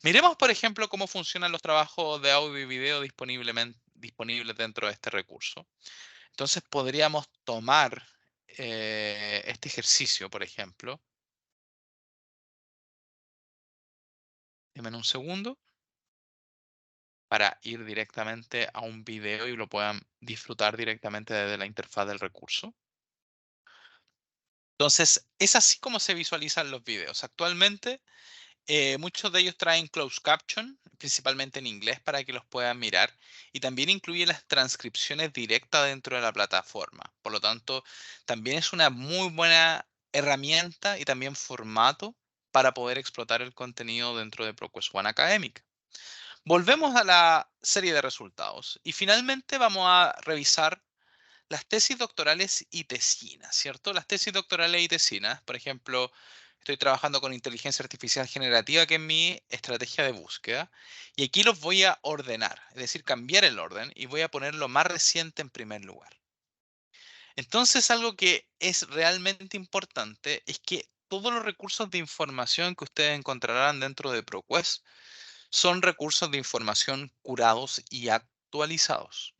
miremos, por ejemplo, cómo funcionan los trabajos de audio y video disponibles dentro de este recurso. Entonces, podríamos tomar este ejercicio, por ejemplo. Denme un segundo para ir directamente a un video y lo puedan disfrutar directamente desde la interfaz del recurso. Entonces, es así como se visualizan los videos. Actualmente, muchos de ellos traen closed caption, principalmente en inglés, para que los puedan mirar. Y también incluye las transcripciones directas dentro de la plataforma. Por lo tanto, también es una muy buena herramienta y también formato para poder explotar el contenido dentro de ProQuest One Academic. Volvemos a la serie de resultados y finalmente vamos a revisar las tesis doctorales y tesinas, ¿cierto? Las tesis doctorales y tesinas, por ejemplo, estoy trabajando con inteligencia artificial generativa, que es mi estrategia de búsqueda, y aquí los voy a ordenar, es decir, cambiar el orden y voy a poner lo más reciente en primer lugar. Entonces, algo que es realmente importante es que todos los recursos de información que ustedes encontrarán dentro de ProQuest son recursos de información curados y actualizados.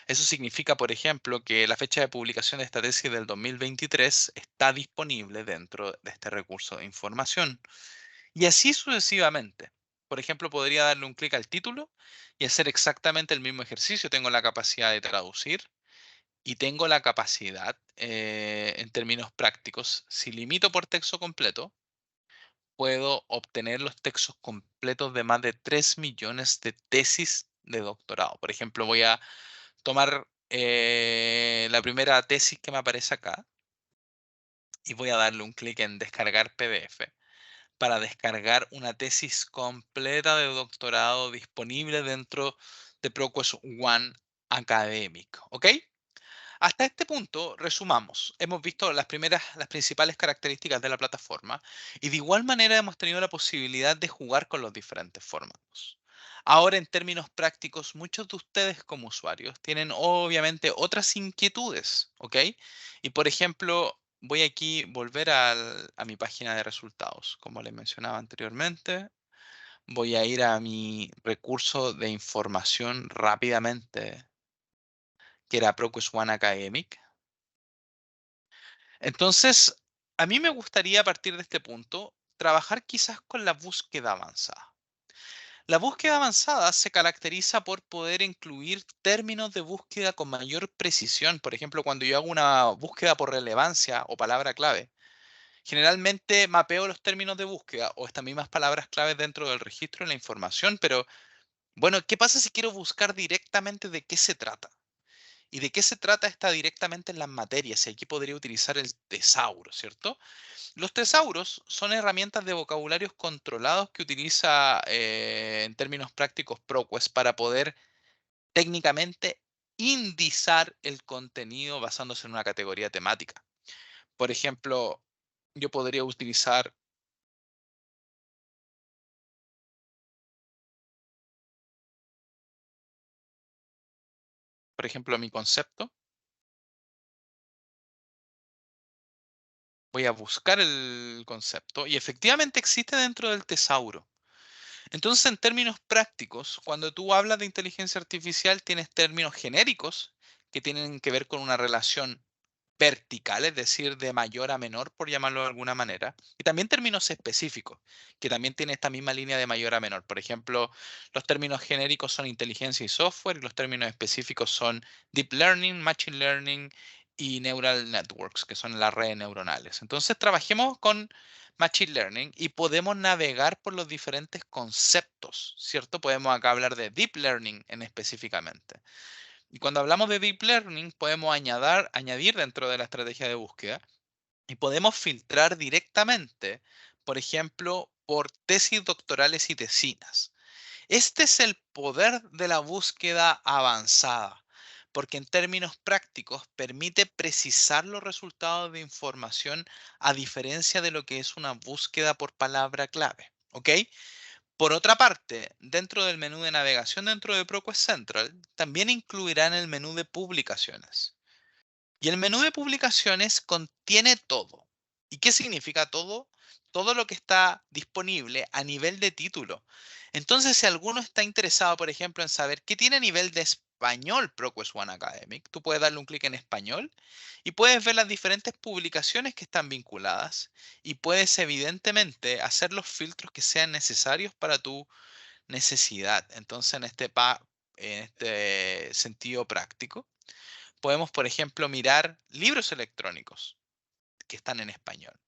Eso significa, por ejemplo, que la fecha de publicación de esta tesis del 2023 está disponible dentro de este recurso de información. Y así sucesivamente. Por ejemplo, podría darle un clic al título y hacer exactamente el mismo ejercicio. Tengo la capacidad de traducir y tengo la capacidad, en términos prácticos, si limito por texto completo, puedo obtener los textos completos de más de 3 millones de tesis de doctorado. Por ejemplo, voy a tomar la primera tesis que me aparece acá y voy a darle un clic en descargar PDF para descargar una tesis completa de doctorado disponible dentro de ProQuest One Academic. ¿Ok? Hasta este punto, resumamos. Hemos visto las principales características de la plataforma y de igual manera hemos tenido la posibilidad de jugar con los diferentes formatos. Ahora, en términos prácticos, muchos de ustedes como usuarios tienen obviamente otras inquietudes, ¿ok? Y por ejemplo, voy aquí volver a mi página de resultados, como les mencionaba anteriormente. Voy a ir a mi recurso de información rápidamente, que era ProQuest One Academic. Entonces, a mí me gustaría a partir de este punto trabajar quizás con la búsqueda avanzada. La búsqueda avanzada se caracteriza por poder incluir términos de búsqueda con mayor precisión. Por ejemplo, cuando yo hago una búsqueda por relevancia o palabra clave, generalmente mapeo los términos de búsqueda o estas mismas palabras claves dentro del registro de la información, pero bueno, ¿qué pasa si quiero buscar directamente de qué se trata? Y de qué se trata está directamente en las materias, y aquí podría utilizar el tesauro, ¿cierto? Los tesauros son herramientas de vocabularios controlados que utiliza, en términos prácticos, ProQuest para poder técnicamente indizar el contenido basándose en una categoría temática. Por ejemplo, yo podría utilizar, por ejemplo, mi concepto. Voy a buscar el concepto y efectivamente existe dentro del tesauro. Entonces, en términos prácticos, cuando tú hablas de inteligencia artificial, tienes términos genéricos que tienen que ver con una relación vertical, es decir, de mayor a menor, por llamarlo de alguna manera, y también términos específicos, que también tienen esta misma línea de mayor a menor. Por ejemplo, los términos genéricos son inteligencia y software, y los términos específicos son deep learning, machine learning y neural networks, que son las redes neuronales. Entonces, trabajemos con Machine Learning y podemos navegar por los diferentes conceptos, ¿cierto? Podemos acá hablar de Deep Learning en específicamente. Y cuando hablamos de Deep Learning, podemos añadir dentro de la estrategia de búsqueda y podemos filtrar directamente, por ejemplo, por tesis doctorales y tesinas. Este es el poder de la búsqueda avanzada, porque en términos prácticos permite precisar los resultados de información a diferencia de lo que es una búsqueda por palabra clave. ¿Ok? Por otra parte, dentro del menú de navegación dentro de ProQuest Central, también incluirán el menú de publicaciones. Y el menú de publicaciones contiene todo. ¿Y qué significa todo? Todo lo que está disponible a nivel de título. Entonces, si alguno está interesado, por ejemplo, en saber qué tiene a nivel de español ProQuest One Academic, tú puedes darle un clic en español y puedes ver las diferentes publicaciones que están vinculadas y puedes evidentemente hacer los filtros que sean necesarios para tu necesidad. Entonces, en este sentido práctico, podemos, por ejemplo, mirar libros electrónicos que están en español.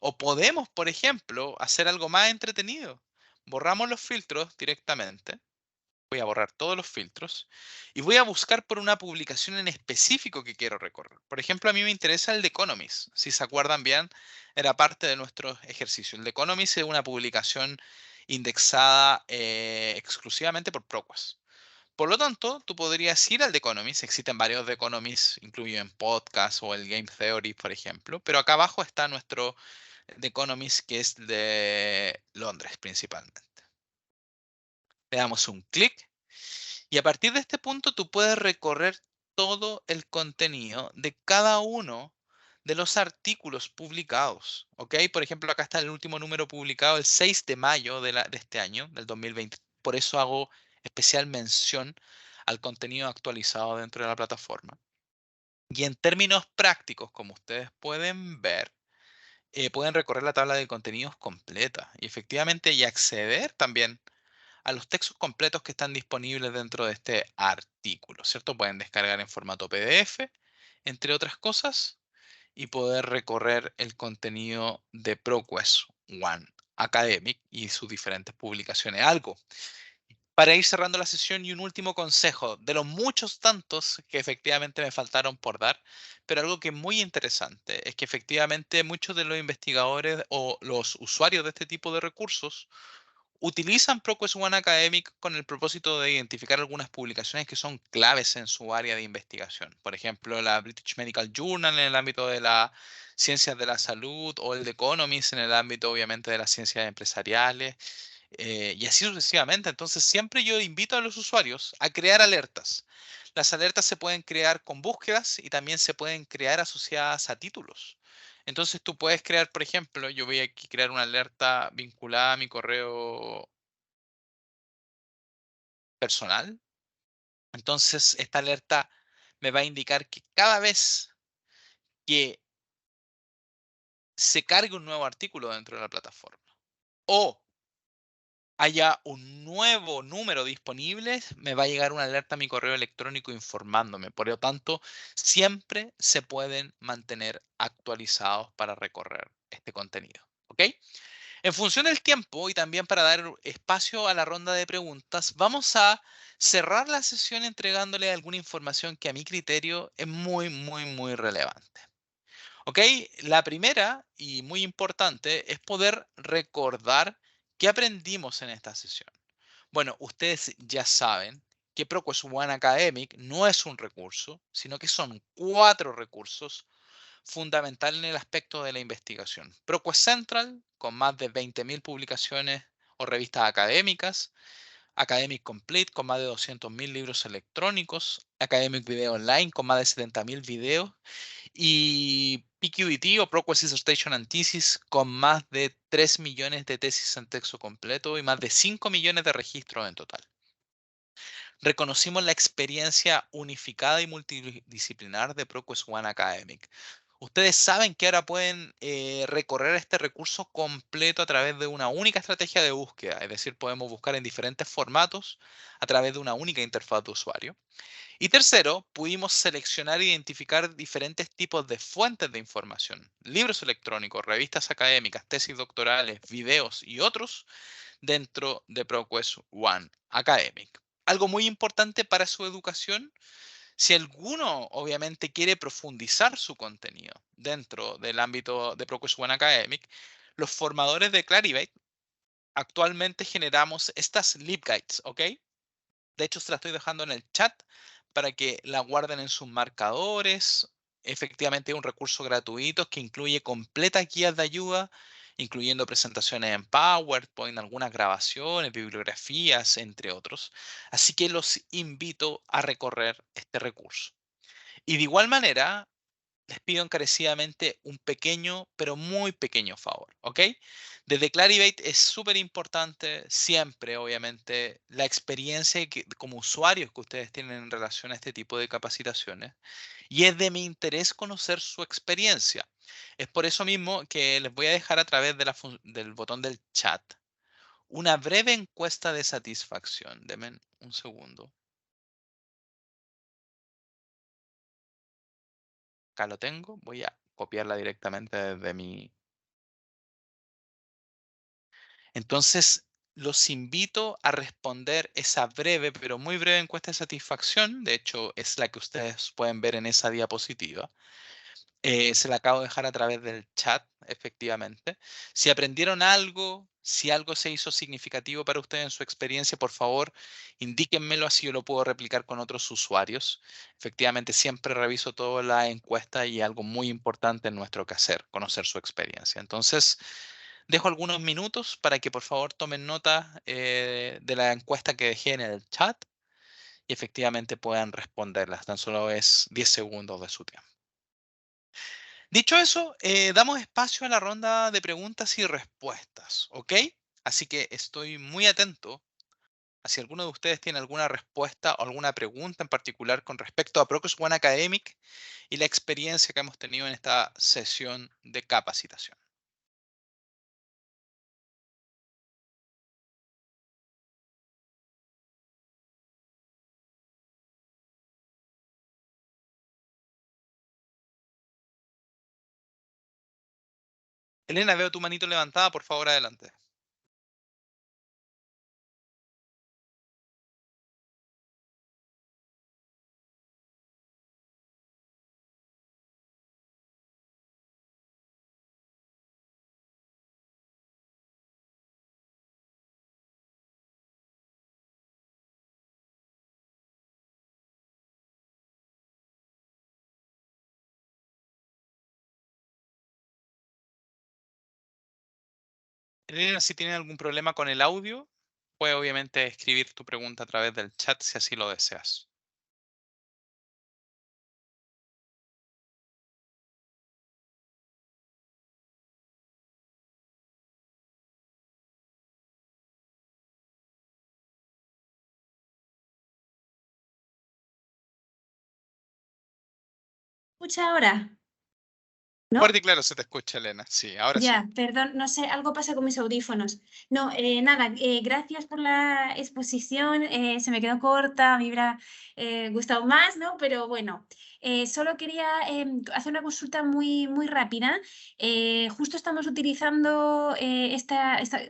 O podemos, por ejemplo, hacer algo más entretenido. Borramos los filtros directamente. Voy a borrar todos los filtros y voy a buscar por una publicación en específico que quiero recorrer. Por ejemplo, a mí me interesa el de Economist. Si se acuerdan bien, era parte de nuestro ejercicio. El de Economist es una publicación indexada, exclusivamente por ProQuest. Por lo tanto, tú podrías ir al The Economist. Existen varios The Economist, incluido en podcast o el Game Theory, por ejemplo. Pero acá abajo está nuestro The Economist, que es de Londres principalmente. Le damos un clic y a partir de este punto tú puedes recorrer todo el contenido de cada uno de los artículos publicados. ¿Ok? Por ejemplo, acá está el último número publicado el 6 de mayo de este año, del 2020. Por eso hago especial mención al contenido actualizado dentro de la plataforma. Y en términos prácticos, como ustedes pueden ver, pueden recorrer la tabla de contenidos completa y efectivamente y acceder también a los textos completos que están disponibles dentro de este artículo, ¿cierto? Pueden descargar en formato PDF, entre otras cosas, y poder recorrer el contenido de ProQuest One Academic y sus diferentes publicaciones. Algo para ir cerrando la sesión y un último consejo de los muchos tantos que efectivamente me faltaron por dar, pero algo que es muy interesante es que efectivamente muchos de los investigadores o los usuarios de este tipo de recursos utilizan ProQuest One Academic con el propósito de identificar algunas publicaciones que son claves en su área de investigación. Por ejemplo, la British Medical Journal en el ámbito de las ciencias de la salud o el The Economist en el ámbito obviamente de las ciencias empresariales y así sucesivamente. Entonces, siempre yo invito a los usuarios a crear alertas. Las alertas se pueden crear con búsquedas y también se pueden crear asociadas a títulos. Entonces, tú puedes crear, por ejemplo, yo voy aquí a crear una alerta vinculada a mi correo personal. Entonces, esta alerta me va a indicar que cada vez que se cargue un nuevo artículo dentro de la plataforma o haya un nuevo número disponible, me va a llegar una alerta a mi correo electrónico informándome. Por lo tanto, siempre se pueden mantener actualizados para recorrer este contenido. ¿Ok? En función del tiempo y también para dar espacio a la ronda de preguntas, vamos a cerrar la sesión entregándole alguna información que a mi criterio es muy relevante. ¿Ok? La primera y muy importante es poder recordar qué aprendimos en esta sesión. Bueno, ustedes ya saben que ProQuest One Academic no es un recurso, sino que son 4 recursos fundamentales en el aspecto de la investigación. ProQuest Central, con más de 20.000 publicaciones o revistas académicas. Academic Complete, con más de 200.000 libros electrónicos. Academic Video Online, con más de 70.000 videos. Y PQET o ProQuest Dissertation and Thesis, con más de 3 millones de tesis en texto completo y más de 5 millones de registros en total. Reconocimos la experiencia unificada y multidisciplinar de ProQuest One Academic. Ustedes saben que ahora pueden recorrer este recurso completo a través de una única estrategia de búsqueda, es decir, podemos buscar en diferentes formatos a través de una única interfaz de usuario. Y tercero, pudimos seleccionar e identificar diferentes tipos de fuentes de información, libros electrónicos, revistas académicas, tesis doctorales, videos y otros dentro de ProQuest One Academic. Algo muy importante para su educación, si alguno obviamente quiere profundizar su contenido dentro del ámbito de ProQuest One Academic, los formadores de Clarivate actualmente generamos estas LibGuides, ¿ok? De hecho, se la estoy dejando en el chat para que la guarden en sus marcadores. Efectivamente, es un recurso gratuito que incluye completas guías de ayuda, incluyendo presentaciones en PowerPoint, algunas grabaciones, bibliografías, entre otros. Así que los invito a recorrer este recurso. Y de igual manera, les pido encarecidamente un pequeño, pero muy pequeño favor, ¿ok? Desde Clarivate es súper importante siempre, obviamente, la experiencia como usuarios que ustedes tienen en relación a este tipo de capacitaciones. Y es de mi interés conocer su experiencia. Es por eso mismo que les voy a dejar a través de del botón del chat una breve encuesta de satisfacción. Denme un segundo. Acá lo tengo. Voy a copiarla directamente desde mi. Entonces, los invito a responder esa breve, pero muy breve encuesta de satisfacción. De hecho, es la que ustedes pueden ver en esa diapositiva. Se la acabo de dejar a través del chat, efectivamente. Si aprendieron algo, si algo se hizo significativo para ustedes en su experiencia, por favor, indíquenmelo, así yo lo puedo replicar con otros usuarios. Efectivamente, siempre reviso toda la encuesta y algo muy importante en nuestro quehacer, conocer su experiencia. Entonces, dejo algunos minutos para que por favor tomen nota de la encuesta que dejé en el chat y efectivamente puedan responderlas. Tan solo es 10 segundos de su tiempo. Dicho eso, damos espacio a la ronda de preguntas y respuestas, ¿ok? Así que estoy muy atento a si alguno de ustedes tiene alguna respuesta o alguna pregunta en particular con respecto a Procus One Academic y la experiencia que hemos tenido en esta sesión de capacitación. Elena, veo tu manito levantada, por favor, adelante. Elena, si tiene algún problema con el audio, puede obviamente escribir tu pregunta a través del chat si así lo deseas. ¿Escucha ahora? ¿No? Fuerte y claro se te escucha, Elena. Sí, ahora sí. Ya, perdón, no sé, algo pasa con mis audífonos. No, nada, gracias por la exposición, se me quedó corta, me hubiera gustado más, ¿no? Pero bueno, solo quería hacer una consulta muy rápida. Justo estamos utilizando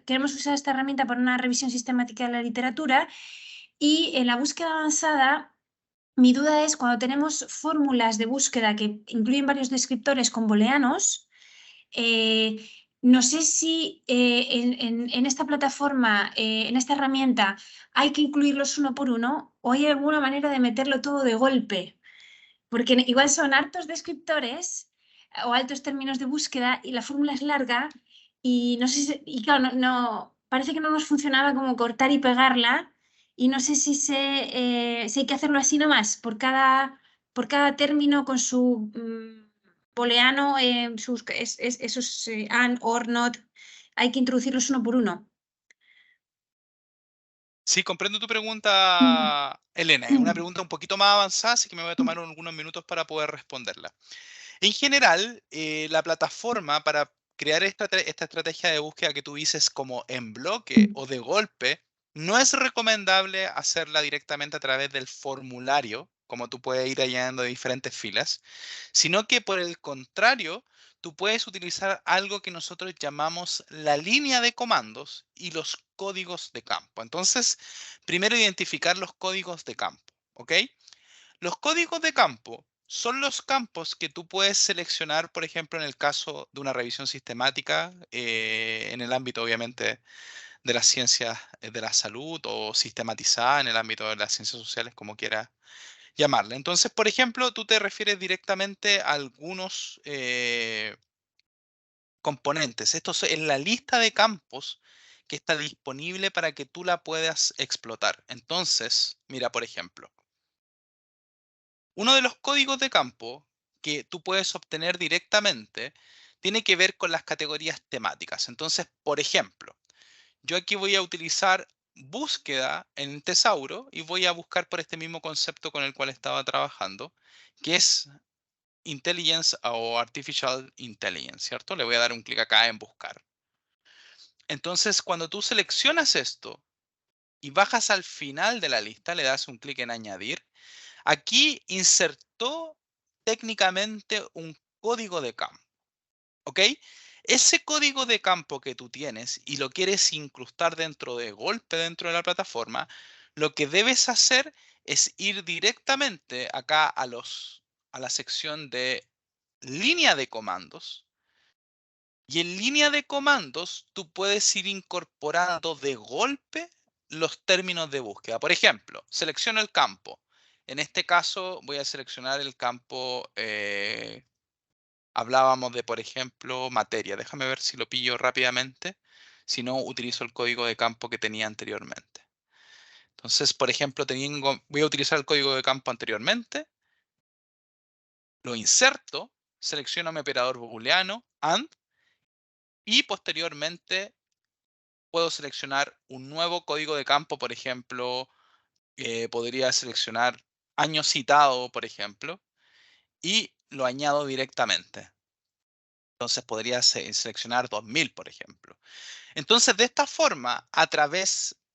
queremos usar esta herramienta para una revisión sistemática de la literatura y en la búsqueda avanzada, mi duda es cuando tenemos fórmulas de búsqueda que incluyen varios descriptores con booleanos. No sé si en esta plataforma, en esta herramienta, hay que incluirlos uno por uno o hay alguna manera de meterlo todo de golpe, porque igual son hartos descriptores o altos términos de búsqueda y la fórmula es larga y no sé y claro, parece que no nos funcionaba como cortar y pegarla y no sé si hay que hacerlo así nomás, por cada término con su booleano, esos and, or, not, hay que introducirlos uno por uno. Sí, comprendo tu Mm, pregunta, Elena. Es una mm, pregunta un poquito más avanzada, así que me voy a tomar mm, algunos minutos para poder responderla. En general, la plataforma para crear esta estrategia de búsqueda que tú dices como en bloque mm. o de golpe, no es recomendable hacerla directamente a través del formulario, como tú puedes ir añadiendo diferentes filas, sino que por el contrario, tú puedes utilizar algo que nosotros llamamos la línea de comandos y los códigos de campo. Entonces, primero identificar los códigos de campo, ¿ok? Los códigos de campo son los campos que tú puedes seleccionar, por ejemplo, en el caso de una revisión sistemática, en el ámbito, obviamente, de las ciencias de la salud o sistematizada en el ámbito de las ciencias sociales, como quieras llamarle. Entonces, por ejemplo, tú te refieres directamente a algunos componentes. Esto es la lista de campos que está disponible para que tú la puedas explotar. Entonces, mira, por ejemplo. Uno de los códigos de campo que tú puedes obtener directamente tiene que ver con las categorías temáticas. Entonces, por ejemplo, yo aquí voy a utilizar búsqueda en Tesauro y voy a buscar por este mismo concepto con el cual estaba trabajando, que es Intelligence o Artificial Intelligence, ¿cierto? Le voy a dar un clic acá en buscar. Entonces, cuando tú seleccionas esto y bajas al final de la lista, le das un clic en añadir. Aquí insertó técnicamente un código de campo, ¿ok? Ese código de campo que tú tienes y lo quieres incrustar dentro de golpe dentro de la plataforma, lo que debes hacer es ir directamente acá a la sección de línea de comandos. Y en línea de comandos, tú puedes ir incorporando de golpe los términos de búsqueda. Por ejemplo, selecciono el campo. En este caso, voy a seleccionar el campo, hablábamos de, por ejemplo, materia. Déjame ver si lo pillo rápidamente. Si no, utilizo el código de campo que tenía anteriormente. Entonces, por ejemplo, voy a utilizar el código de campo anteriormente. Lo inserto, selecciono mi operador booleano, AND, y posteriormente puedo seleccionar un nuevo código de campo, por ejemplo, podría seleccionar año citado, por ejemplo, y lo añado directamente. Entonces podría seleccionar 2000, por ejemplo. Entonces, de esta forma,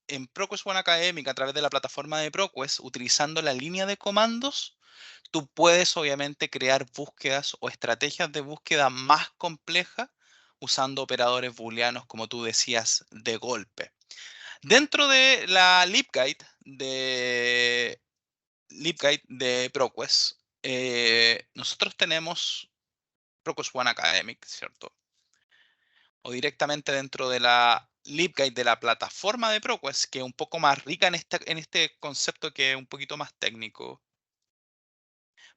en ProQuest One Academic, a través de la plataforma de ProQuest, utilizando la línea de comandos, tú puedes obviamente crear búsquedas o estrategias de búsqueda más complejas usando operadores booleanos, como tú decías, de golpe. Dentro de la LibGuide de ProQuest, nosotros tenemos ProQuest One Academic, ¿cierto? O directamente dentro de la LibGuide de la plataforma de ProQuest, que es un poco más rica en este concepto que es un poquito más técnico,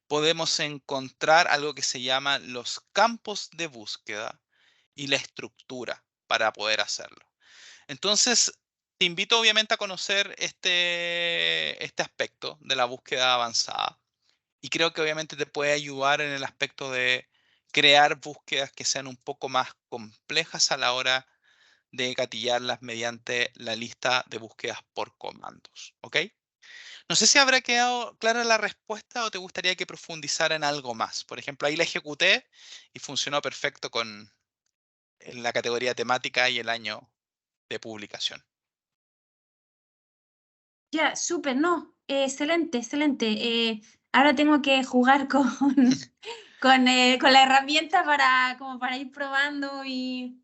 podemos encontrar algo que se llama los campos de búsqueda y la estructura para poder hacerlo. Entonces, te invito obviamente a conocer este aspecto de la búsqueda avanzada. Y creo que obviamente te puede ayudar en el aspecto de crear búsquedas que sean un poco más complejas a la hora de gatillarlas mediante la lista de búsquedas por comandos. ¿Ok? No sé si habrá quedado clara la respuesta o te gustaría que profundizara en algo más. Por ejemplo, ahí la ejecuté y funcionó perfecto con la categoría temática y el año de publicación. Ya, súper, no, excelente, excelente. Ahora tengo que jugar con la herramienta como para ir probando y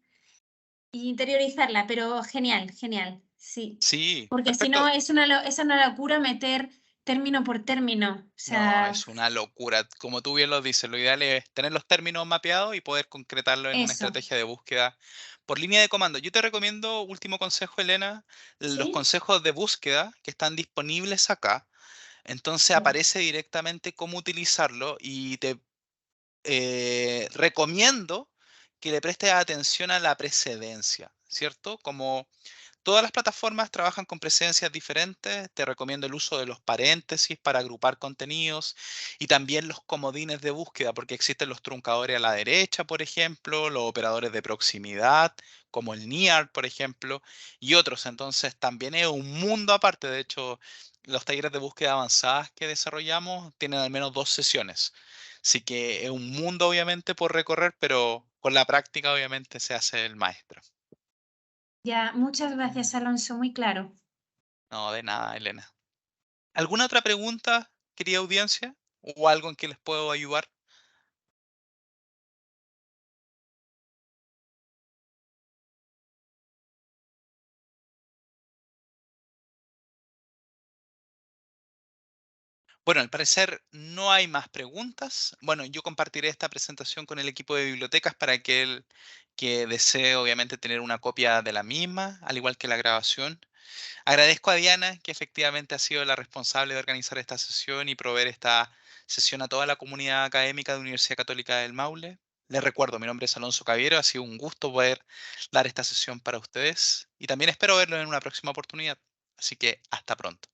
interiorizarla, pero genial, genial, sí. Sí, Porque si no, perfecto. es una locura meter término por término. O No, sea, es una locura. Como tú bien lo dices, lo ideal es tener los términos mapeados y poder concretarlo en una eso. estrategia de búsqueda por línea de comando. Yo te recomiendo, último consejo, Elena, los ¿Sí? consejos de búsqueda que están disponibles acá. Entonces Ya. aparece directamente cómo utilizarlo y te recomiendo que le prestes atención a la precedencia, ¿cierto? Como todas las plataformas trabajan con precedencias diferentes. Te recomiendo el uso de los paréntesis para agrupar contenidos y también los comodines de búsqueda, porque existen los truncadores a la derecha, por ejemplo, los operadores de proximidad, como el near, por ejemplo, y otros. Entonces, también es un mundo aparte. De hecho, los talleres de búsqueda avanzadas que desarrollamos tienen al menos 2 sesiones. Así que es un mundo, obviamente, por recorrer, pero con la práctica, obviamente, se hace el maestro. Ya, muchas gracias, Alonso, muy claro. No, de nada, Elena. ¿Alguna otra pregunta, querida audiencia? ¿O algo en que les puedo ayudar? Bueno, al parecer no hay más preguntas. Bueno, yo compartiré esta presentación con el equipo de bibliotecas para aquel que desee, obviamente, tener una copia de la misma, al igual que la grabación. Agradezco a Diana, que efectivamente ha sido la responsable de organizar esta sesión y proveer esta sesión a toda la comunidad académica de Universidad Católica del Maule. Les recuerdo, mi nombre es Alonso Caviero, ha sido un gusto poder dar esta sesión para ustedes y también espero verlo en una próxima oportunidad. Así que hasta pronto.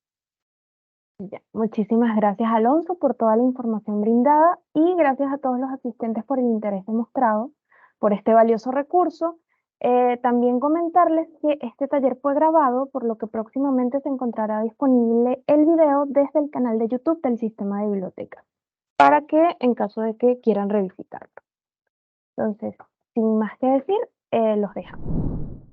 Ya. Muchísimas gracias, Alonso, por toda la información brindada y gracias a todos los asistentes por el interés demostrado por este valioso recurso. También comentarles que este taller fue grabado, por lo que próximamente se encontrará disponible el video desde el canal de YouTube del Sistema de Bibliotecas, para que en caso de que quieran revisitarlo. Entonces, sin más que decir, los dejamos.